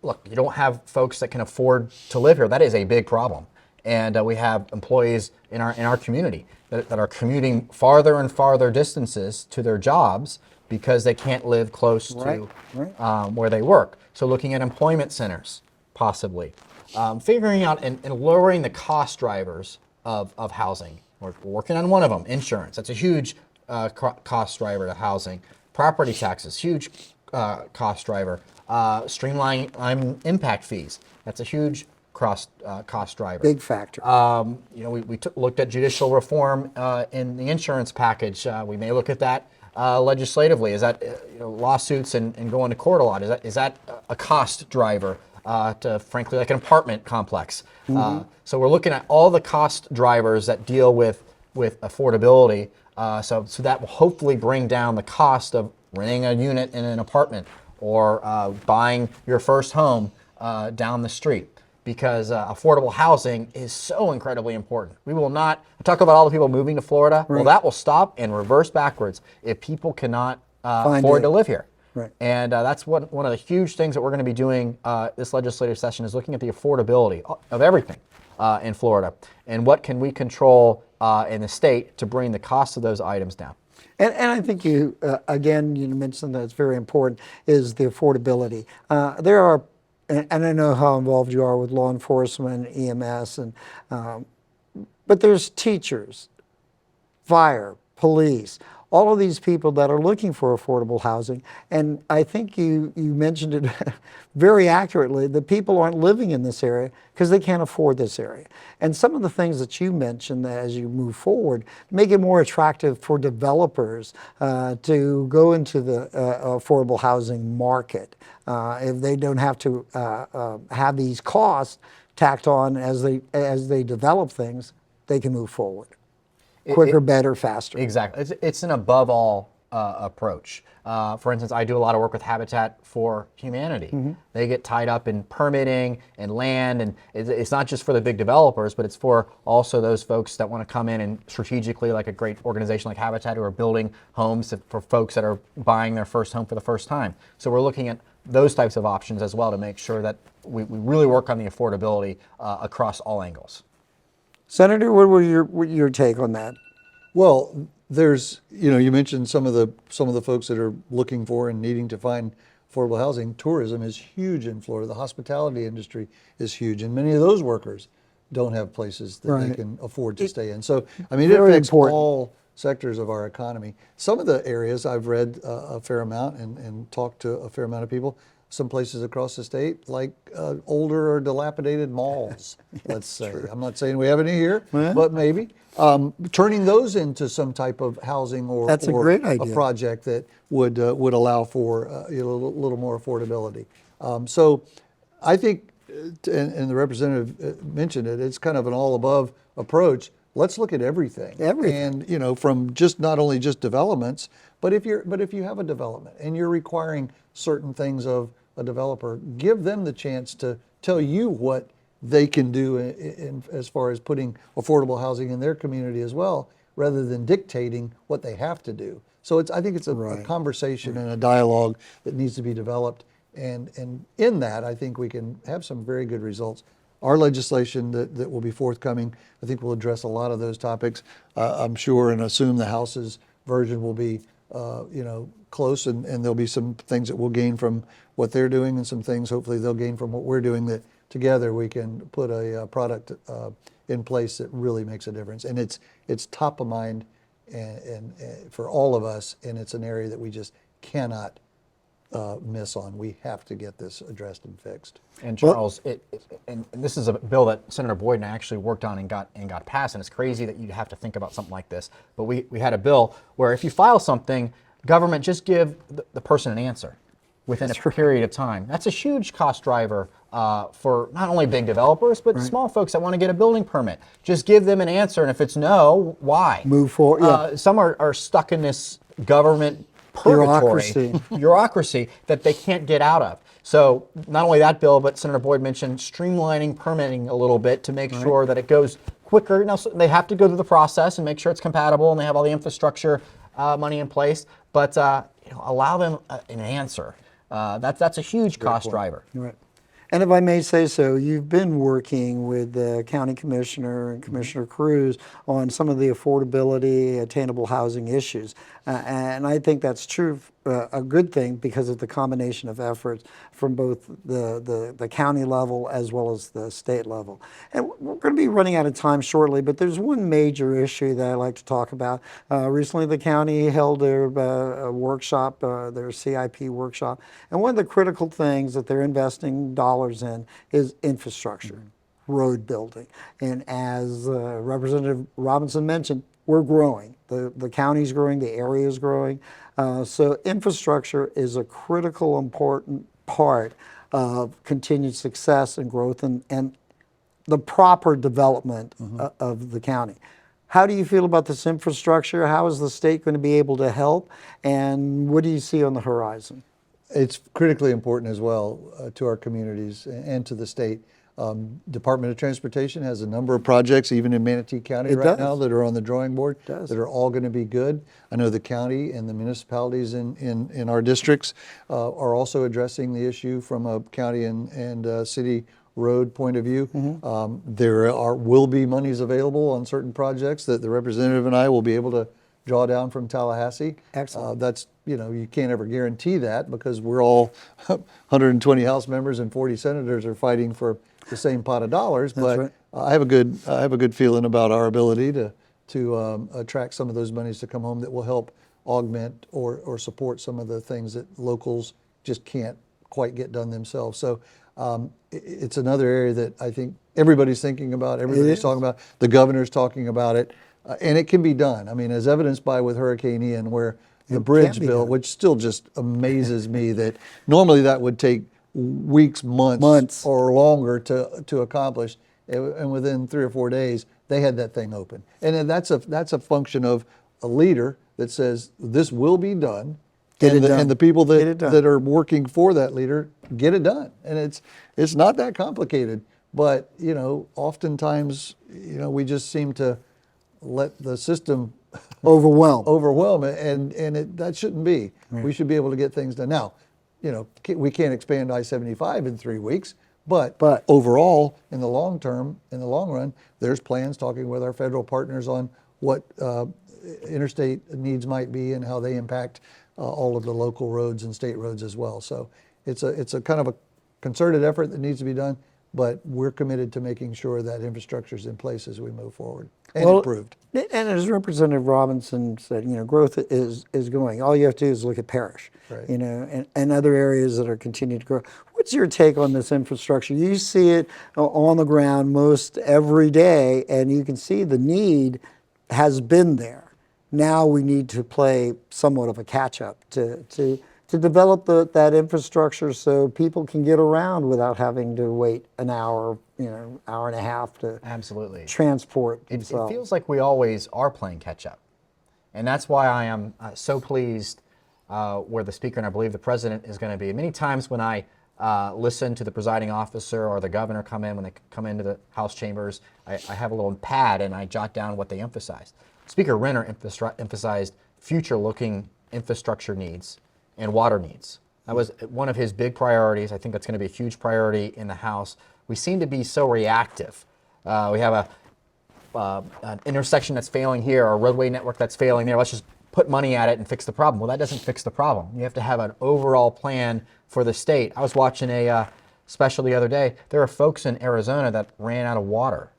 look, you don't have folks that can afford to live here. That is a big problem. And we have employees in our community that are commuting farther and farther distances to their jobs because they can't live close to where they work. So looking at employment centers, possibly. Figuring out and lowering the cost drivers of housing. We're working on one of them, insurance. That's a huge cost driver to housing. Property taxes, huge cost driver. Streamlining impact fees. That's a huge cost driver. Big factor. You know, we looked at judicial reform in the insurance package. We may look at that legislatively. Is that you know, lawsuits and going to court a lot? Is that a cost driver to, frankly, like an apartment complex? So we're looking at all the cost drivers that deal with affordability. So that will hopefully bring down the cost of renting a unit in an apartment or buying your first home down the street, because affordable housing is so incredibly important. We will not talk about all the people moving to Florida. Well, that will stop and reverse backwards if people cannot afford to live here. Right. And that's one of the huge things that we're going to be doing this legislative session, is looking at the affordability of everything in Florida, and what can we control in the state to bring the cost of those items down. And I think you, again, you mentioned that it's very important, is the affordability. There are, and I know how involved you are with law enforcement, EMS, but there's teachers, fire, police, all of these people that are looking for affordable housing. And I think you mentioned it very accurately. The people aren't living in this area because they can't afford this area. And some of the things that you mentioned as you move forward make it more attractive for developers to go into the affordable housing market if they don't have to have these costs tacked on as they develop things. They can move forward quicker, better, faster. Exactly. It's an above all approach. For instance, I do a lot of work with Habitat for Humanity. They get tied up in permitting and land, and it's not just for the big developers, but it's for also those folks that want to come in and strategically, like a great organization like Habitat, who are building homes for folks that are buying their first home for the first time. So we're looking at those types of options as well to make sure that we really work on the affordability across all angles. Senator, what were your take on that? Well, there's, you mentioned some of the folks that are looking for and needing to find affordable housing. Tourism is huge in Florida. The hospitality industry is huge, and many of those workers don't have places that they can afford to stay in. So, I mean, it Very affects important. all sectors of our economy. Some of the areas I've read a fair amount and talked to a fair amount of people. Some places across the state, like older or dilapidated malls, let's say. I'm not saying we have any here, but maybe. Turning those into some type of housing or, That's a great idea. a project that would allow for a little more affordability. So I think, and the representative mentioned it, it's kind of an all-above approach. Let's look at everything. And from just not only just developments, but if you have a development and you're requiring certain things of a developer, give them the chance to tell you what they can do as far as putting affordable housing in their community as well, rather than dictating what they have to do. So I think it's a conversation and a dialogue that needs to be developed. And in that, I think we can have some very good results. Our legislation that will be forthcoming, I think, will address a lot of those topics. I'm sure and assume the House's version will be, close, and there'll be some things that we'll gain from what they're doing, and some things hopefully they'll gain from what we're doing, that together we can put a product in place that really makes a difference. And it's top of mind and for all of us, and it's an area that we just cannot miss on. We have to get this addressed and fixed. And Charles, and this is a bill that Senator Boyd and I actually worked on and got passed. And it's crazy that you'd have to think about something like this. But we had a bill where if you file something, government just give the person an answer within a period of time. That's a huge cost driver for not only big developers, but small folks that want to get a building permit. Just give them an answer, and if it's no, why? Move forward. Some are stuck in this government purgatory, bureaucracy that they can't get out of. So not only that bill, but Senator Boyd mentioned streamlining permitting a little bit to make sure that it goes quicker. Now, so they have to go through the process and make sure it's compatible and they have all the infrastructure money in place, but allow them an answer. That's a huge cost driver. Right. And if I may say so, you've been working with the County Commissioner and Commissioner Cruz on some of the affordability, attainable housing issues. And I think that's true, a good thing, because of the combination of efforts from both the county level as well as the state level. And we're going to be running out of time shortly, but there's one major issue that I'd like to talk about. Recently, the county held their workshop, their CIP workshop, and one of the critical things that they're investing dollars in is infrastructure, road building. And as Representative Robinson mentioned, we're growing. The county's growing, the area's growing. So infrastructure is a critical, important part of continued success and growth and the proper development of the county. How do you feel about this infrastructure? How is the state going to be able to help? And what do you see on the horizon? It's critically important as well to our communities and to the state. Department of Transportation has a number of projects, even in Manatee County now, that are on the drawing board that are all going to be good. I know the county and the municipalities in our districts are also addressing the issue from a county and city road point of view. There will be monies available on certain projects that the representative and I will be able to draw down from Tallahassee. Excellent. That's, you can't ever guarantee that, because we're all 120 House members and 40 senators are fighting for the same pot of dollars. But I have a good feeling about our ability to attract some of those monies to come home that will help augment or support some of the things that locals just can't quite get done themselves. So it's another area that I think everybody's thinking about, everybody's talking about, the governor's talking about it, and it can be done. I mean, as evidenced by with Hurricane Ian, where the bridge be bill, done. which still just amazes me that normally that would take weeks, months, or longer to accomplish, and within 3 or 4 days, they had that thing open. And then that's a function of a leader that says this will be done, and the people that are working for that leader get it done. And it's not that complicated, but oftentimes we just seem to let the system overwhelm it, and that shouldn't be. Right. We should be able to get things done. Now, we can't expand I-75 in 3 weeks, but overall, in the long term, in the long run, there's plans talking with our federal partners on what interstate needs might be and how they impact all of the local roads and state roads as well. So it's a kind of a concerted effort that needs to be done, but we're committed to making sure that infrastructure is in place as we move forward and improved. And as Representative Robinson said, growth is going. All you have to do is look at Parrish, right. And other areas that are continuing to grow. What's your take on this infrastructure? You see it on the ground most every day, and you can see the need has been there. Now we need to play somewhat of a catch-up to develop that infrastructure so people can get around without having to wait an hour, hour and a half to absolutely transport it themselves. feels like we always are playing catch-up. And that's why I am so pleased where the speaker and I believe the president is going to be. Many times when I listen to the presiding officer or the governor come in, when they come into the House chambers, I have a little pad and I jot down what they emphasized. Speaker Renner emphasized future-looking infrastructure needs and water needs. That was one of his big priorities. I think that's going to be a huge priority in the House. We seem to be so reactive. We have an intersection that's failing here, or a roadway network that's failing there. Let's just put money at it and fix the problem. Well, that doesn't fix the problem. You have to have an overall plan for the state. I was watching a special the other day. There are folks in Arizona that ran out of water.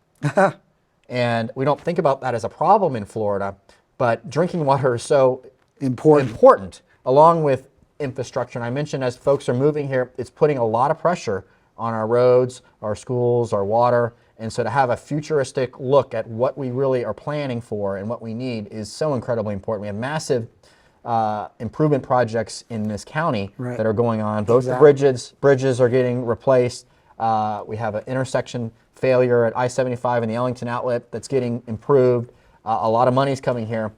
And we don't think about that as a problem in Florida, but drinking water is so important along with infrastructure. And I mentioned as folks are moving here, it's putting a lot of pressure on our roads, our schools, our water. And so to have a futuristic look at what we really are planning for and what we need is so incredibly important. We have massive improvement projects in this county that are going on. Both the bridges are getting replaced. We have an intersection failure at I-75 and the Ellington outlet that's getting improved. A lot of money's coming here,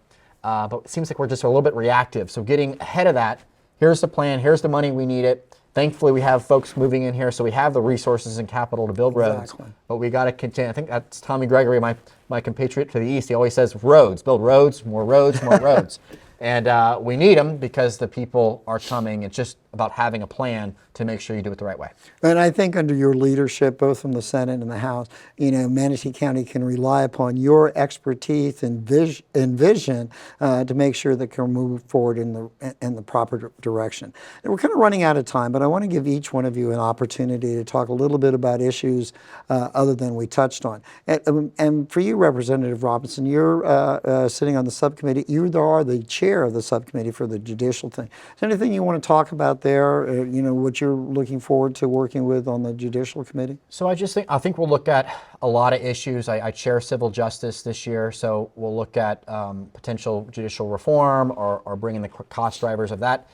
but it seems like we're just a little bit reactive. So getting ahead of that, here's the plan, here's the money, we need it. Thankfully, we have folks moving in here, so we have the resources and capital to build roads. But we got to continue. I think that's Tommy Gregory, my compatriot to the east. He always says roads, build roads, more roads, more roads. And we need them because the people are coming. It's just about having a plan to make sure you do it the right way. And I think under your leadership, both from the Senate and the House, Manatee County can rely upon your expertise and vision to make sure that can move forward in the proper direction. And we're kind of running out of time, but I want to give each one of you an opportunity to talk a little bit about issues other than we touched on. And for you, Representative Robinson, you're sitting on the subcommittee. You are the chair of the subcommittee for the judicial thing. Is there anything you want to talk about there? What you're looking forward to working with on the judicial committee? So I think we'll look at a lot of issues. I chair civil justice this year, so we'll look at potential judicial reform or bringing the cost drivers of that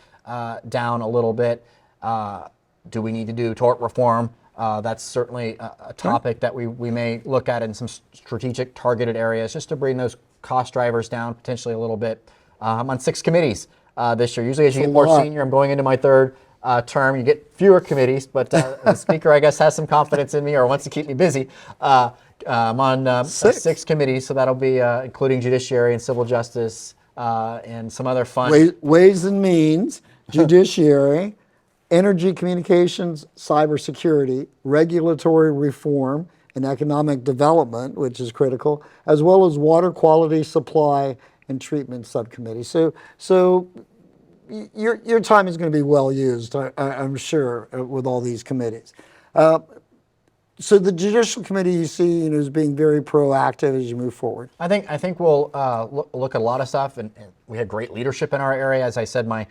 down a little bit. Do we need to do tort reform? That's certainly a topic that we may look at in some strategic targeted areas just to bring those cost drivers down potentially a little bit. I'm on 6 committees this year. Usually as you get more senior, I'm going into my 3rd term, you get fewer committees, but the speaker, I guess, has some confidence in me or wants to keep me busy. I'm on 6 committees, so that'll be including judiciary and civil justice and some other fun. Ways and Means, judiciary, energy communications, cybersecurity, regulatory reform, and economic development, which is critical, as well as water quality, supply, and treatment subcommittee. So your time is going to be well used, I'm sure, with all these committees. So the Judicial Committee you see, as being very proactive as you move forward. I think we'll look at a lot of stuff, and we had great leadership in our area. As I said, my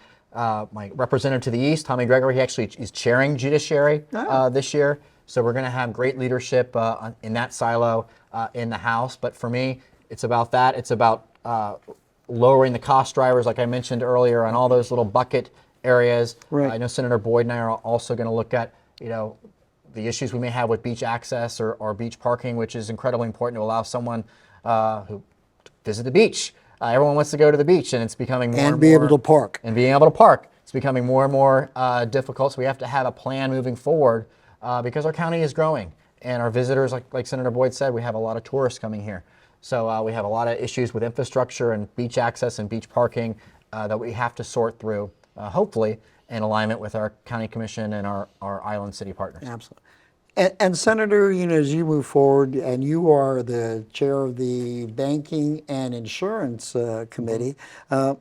representative to the east, Tommy Gregory, he actually is chairing Judiciary this year. So we're going to have great leadership in that silo in the House. But for me, it's about that. It's about lowering the cost drivers, like I mentioned earlier, on all those little bucket areas. Right. I know Senator Boyd and I are also going to look at, the issues we may have with beach access or beach parking, which is incredibly important to allow someone who to visit the beach. Everyone wants to go to the beach, and it's becoming more And and be more, able to park. And being able to park. It's becoming more and more difficult. So we have to have a plan moving forward because our county is growing, and our visitors, like Senator Boyd said, we have a lot of tourists coming here. So we have a lot of issues with infrastructure and beach access and beach parking that we have to sort through, hopefully, in alignment with our county commission and our island city partners. Absolutely. And Senator, as you move forward, and you are the chair of the Banking and Insurance Committee, and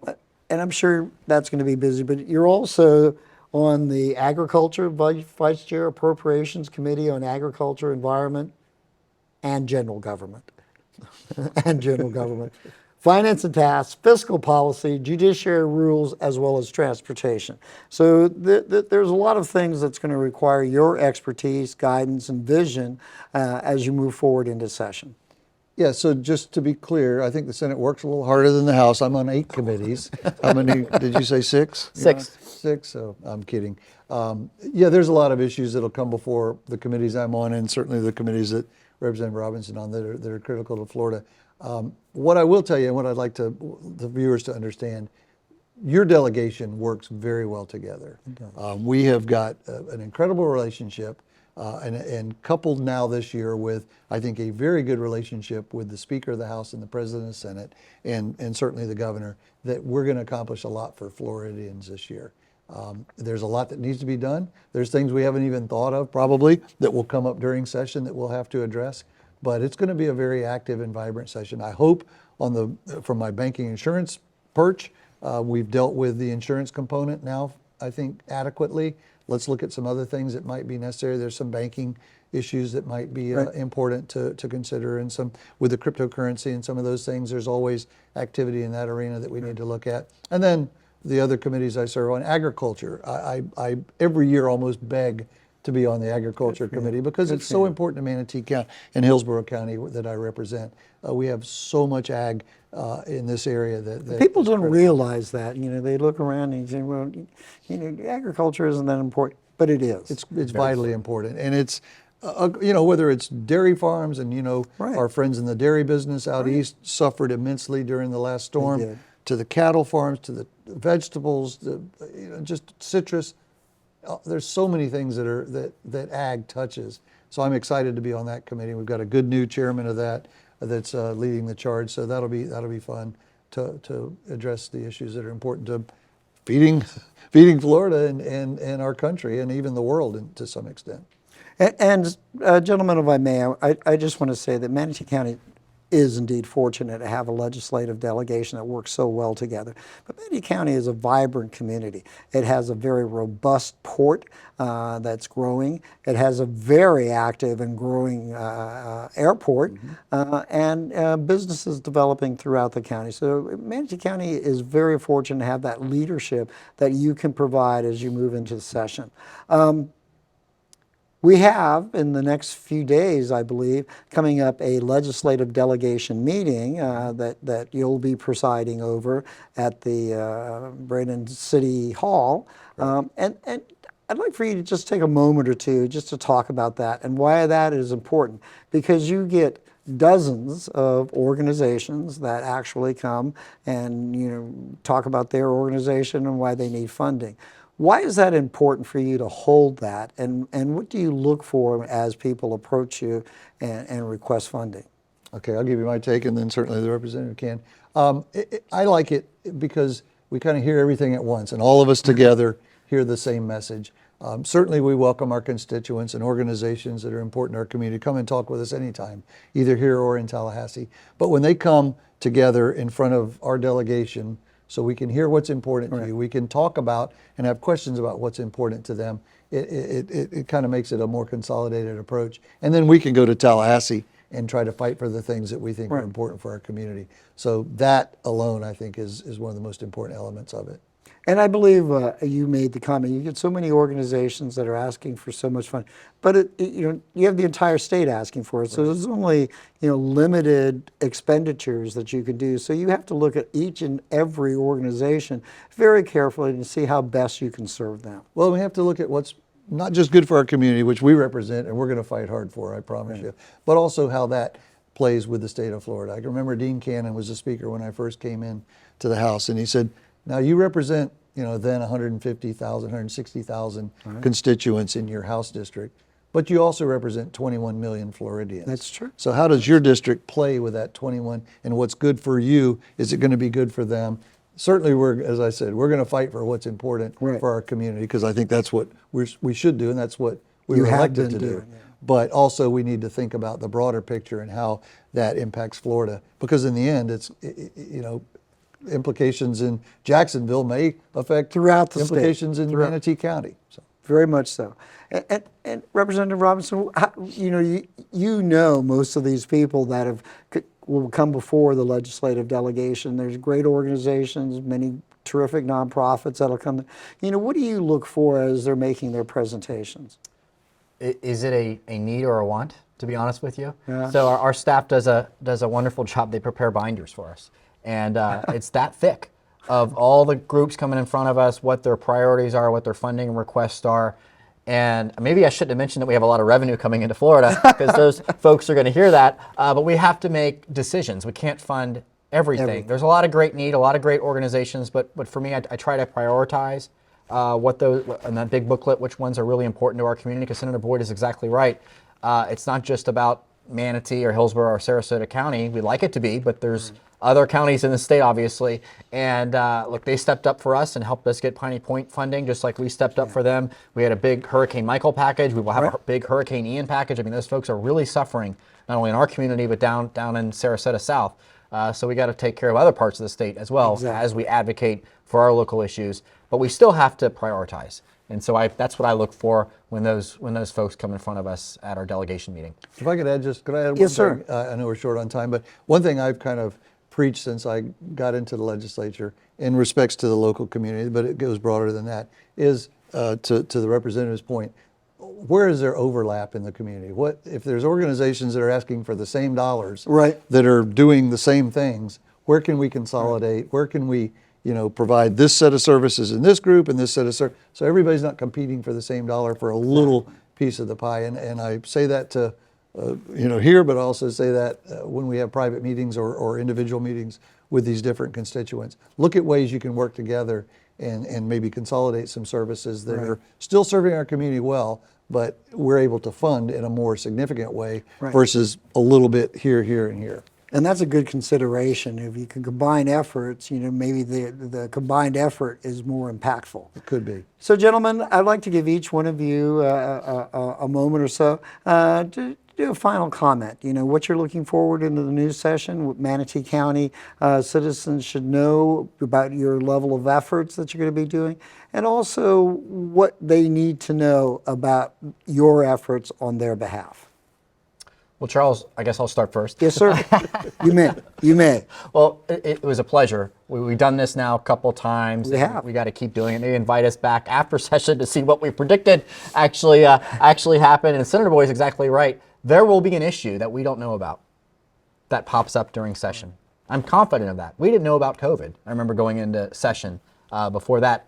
I'm sure that's going to be busy, but you're also on the Agriculture Vice Chair Appropriations Committee on Agriculture, Environment, and General Government. And General Government. Finance and Tasks, Fiscal Policy, Judiciary Rules, as well as Transportation. So there's a lot of things that's going to require your expertise, guidance, and vision as you move forward into session. Yeah, so just to be clear, I think the Senate works a little harder than the House. I'm on 8 committees. How many, did you say 6? 6. 6, so I'm kidding. Yeah, there's a lot of issues that'll come before the committees I'm on, and certainly the committees that Representative Robinson on that are critical to Florida. What I will tell you, and what I'd like the viewers to understand, your delegation works very well together. We have got an incredible relationship, and coupled now this year with, I think, a very good relationship with the Speaker of the House and the President of the Senate, and certainly the Governor, that we're going to accomplish a lot for Floridians this year. There's a lot that needs to be done. There's things we haven't even thought of probably that will come up during session that we'll have to address. But it's going to be a very active and vibrant session. I hope from my banking insurance perch, we've dealt with the insurance component now, I think, adequately. Let's look at some other things that might be necessary. There's some banking issues that might be important to consider, and some with the cryptocurrency and some of those things. There's always activity in that arena that we need to look at. And then the other committees I serve on, agriculture. I every year almost beg to be on the Agriculture Committee because it's so important to Manatee County and Hillsborough County that I represent. We have so much ag in this area that People don't realize that. They look around and say, well, agriculture isn't that important, but it is. It's vitally important, and it's whether it's dairy farms and our friends in the dairy business out east suffered immensely during the last storm, to the cattle farms, to the vegetables, just citrus. There's so many things that ag touches. So I'm excited to be on that committee. We've got a good new chairman of that's leading the charge. So that'll be fun to address the issues that are important to feeding Florida and our country and even the world to some extent. And gentlemen, if I may, I just want to say that Manatee County is indeed fortunate to have a legislative delegation that works so well together. But Manatee County is a vibrant community. It has a very robust port that's growing. It has a very active and growing airport, and businesses developing throughout the county. So Manatee County is very fortunate to have that leadership that you can provide as you move into the session. We have, in the next few days, I believe, coming up a legislative delegation meeting that you'll be presiding over at the Braden City Hall. And I'd like for you to just take a moment or two just to talk about that and why that is important. Because you get dozens of organizations that actually come and talk about their organization and why they need funding. Why is that important for you to hold that, and what do you look for as people approach you and request funding? Okay, I'll give you my take, and then certainly the representative can. I like it because we kind of hear everything at once, and all of us together hear the same message. Certainly we welcome our constituents and organizations that are important to our community. Come and talk with us anytime, either here or in Tallahassee. But when they come together in front of our delegation, so we can hear what's important to you. We can talk about and have questions about what's important to them. It kind of makes it a more consolidated approach. And then we can go to Tallahassee and try to fight for the things that we think are important for our community. So that alone, I think, is one of the most important elements of it. And I believe you made the comment, you get so many organizations that are asking for so much funding, but you have the entire state asking for it. So there's only limited expenditures that you can do. So you have to look at each and every organization very carefully and see how best you can serve them. Well, we have to look at what's not just good for our community, which we represent and we're going to fight hard for, I promise you, but also how that plays with the state of Florida. I can remember Dean Cannon was the speaker when I first came in to the House, and he said, now you represent, then 150,000, 160,000 constituents in your House district, but you also represent 21 million Floridians. That's true. So how does your district play with that 21, and what's good for you, is it going to be good for them? Certainly, as I said, we're going to fight for what's important for our community, because I think that's what we should do, and that's what we were elected to do. But also, we need to think about the broader picture and how that impacts Florida, because in the end, it's implications in Jacksonville may affect throughout the implications state. in Manatee County. So. Very much so. And Representative Robinson, you know most of these people that will come before the legislative delegation. There's great organizations, many terrific nonprofits that'll come. What do you look for as they're making their presentations? Is it a need or a want, to be honest with you? Yeah. So our staff does a wonderful job. They prepare binders for us. And it's that thick of all the groups coming in front of us, what their priorities are, what their funding requests are. And maybe I shouldn't have mentioned that we have a lot of revenue coming into Florida, because those folks are going to hear that. But we have to make decisions. We can't fund everything. There's a lot of great need, a lot of great organizations, but for me, I try to prioritize what those, in that big booklet, which ones are really important to our community, because Senator Boyd is exactly right. It's not just about Manatee or Hillsborough or Sarasota County. We'd like it to be, but there's other counties in the state, obviously. And look, they stepped up for us and helped us get Piney Point funding, just like we stepped up for them. We had a big Hurricane Michael package. We will have a big Hurricane Ian package. I mean, those folks are really suffering, not only in our community, but down in Sarasota South. So we got to take care of other parts of the state as well as we advocate for our local issues. But we still have to prioritize. And so that's what I look for when those folks come in front of us at our delegation meeting. If I could add could I add one Yes, sir. thing? I know we're short on time, but one thing I've kind of preached since I got into the legislature in respects to the local community, but it goes broader than that, is to the representative's point, where is there overlap in the community? What if there's organizations that are asking for the same dollars that are doing the same things? Where can we consolidate? Where can we provide this set of services in this group and this set of services, so everybody's not competing for the same dollar for a little piece of the pie? And I say that to here, but I also say that when we have private meetings or individual meetings with these different constituents. Look at ways you can work together and maybe consolidate some services that are still serving our community well, but we're able to fund in a more significant way versus a little bit here, and here. And that's a good consideration. If you can combine efforts, maybe the combined effort is more impactful. It could be. So, gentlemen, I'd like to give each one of you a moment or so to do a final comment. What you're looking forward into the news session, what Manatee County citizens should know about your level of efforts that you're going to be doing, and also what they need to know about your efforts on their behalf. Well, Charles, I guess I'll start first. Yes, sir. You may. Well, it was a pleasure. We've done this now a couple times. We have. We got to keep doing it. Maybe invite us back after session to see what we predicted actually happened. And Senator Boyd is exactly right. There will be an issue that we don't know about that pops up during session. I'm confident of that. We didn't know about COVID. I remember going into session before that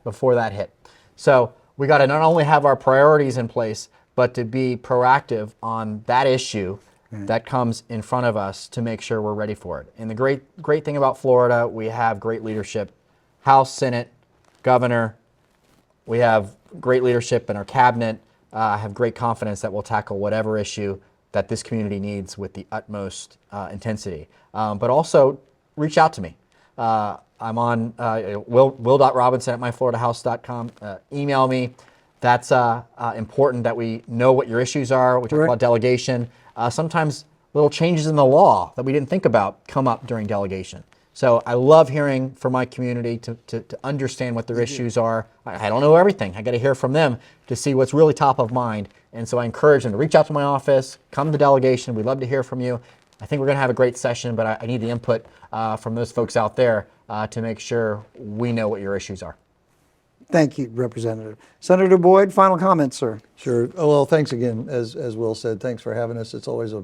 hit. So we got to not only have our priorities in place, but to be proactive on that issue that comes in front of us to make sure we're ready for it. And the great thing about Florida, we have great leadership. House, Senate, Governor, we have great leadership in our cabinet. I have great confidence that we'll tackle whatever issue that this community needs with the utmost intensity. But also, reach out to me. I'm on will.robinson@myfloridahouse.com. Email me. That's important that we know what your issues are. We talk about delegation. Sometimes little changes in the law that we didn't think about come up during delegation. So I love hearing from my community to understand what their issues are. I don't know everything. I got to hear from them to see what's really top of mind. And so I encourage them to reach out to my office, come to delegation. We'd love to hear from you. I think we're going to have a great session, but I need the input from those folks out there to make sure we know what your issues are. Thank you, Representative. Senator Boyd, final comments, sir. Sure. Oh, well, thanks again. As Will said, thanks for having us. It's always a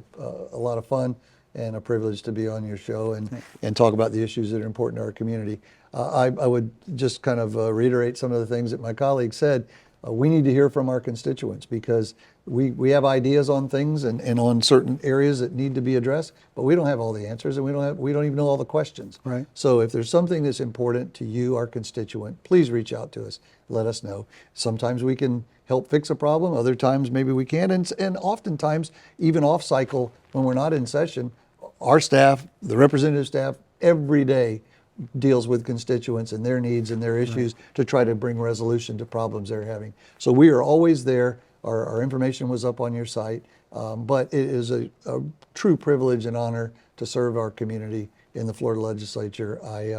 lot of fun and a privilege to be on your show and talk about the issues that are important to our community. I would just kind of reiterate some of the things that my colleague said. We need to hear from our constituents because we have ideas on things and on certain areas that need to be addressed, but we don't have all the answers and we don't even know all the questions. Right. So if there's something that's important to you, our constituent, please reach out to us. Let us know. Sometimes we can help fix a problem. Other times maybe we can't. And oftentimes, even off cycle, when we're not in session, our staff, the representative staff, every day deals with constituents and their needs and their issues to try to bring resolution to problems they're having. So we are always there. Our information was up on your site, but it is a true privilege and honor to serve our community in the Florida legislature. I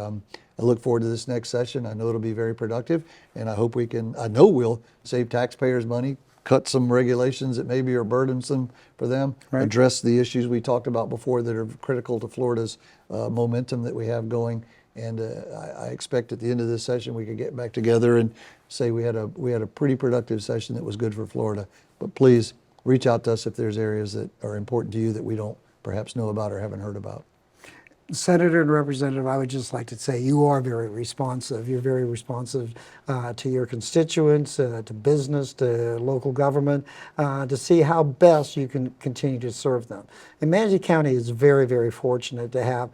look forward to this next session. I know it'll be very productive, and I hope I know we'll save taxpayers money, cut some regulations that maybe are burdensome for them, address the issues we talked about before that are critical to Florida's momentum that we have going. And I expect at the end of this session we could get back together and say we had a pretty productive session that was good for Florida. But please reach out to us if there's areas that are important to you that we don't perhaps know about or haven't heard about. Senator and Representative, I would just like to say you are very responsive. You're very responsive to your constituents, to business, to local government, to see how best you can continue to serve them. And Manatee County is very, very fortunate to have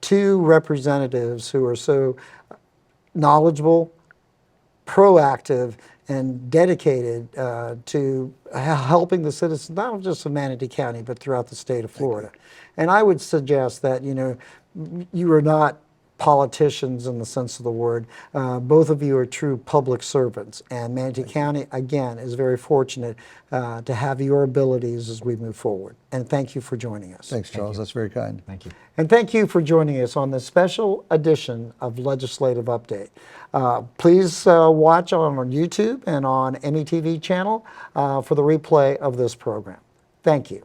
two representatives who are so knowledgeable, proactive, and dedicated to helping the citizens, not just of Manatee County, but throughout the state of Florida. And I would suggest that, you are not politicians in the sense of the word. Both of you are true public servants. And Manatee County, again, is very fortunate to have your abilities as we move forward. And thank you for joining us. Thanks, Charles. That's very kind. Thank you. And thank you for joining us on this special edition of Legislative Update. Please watch on YouTube and on METV channel for the replay of this program. Thank you.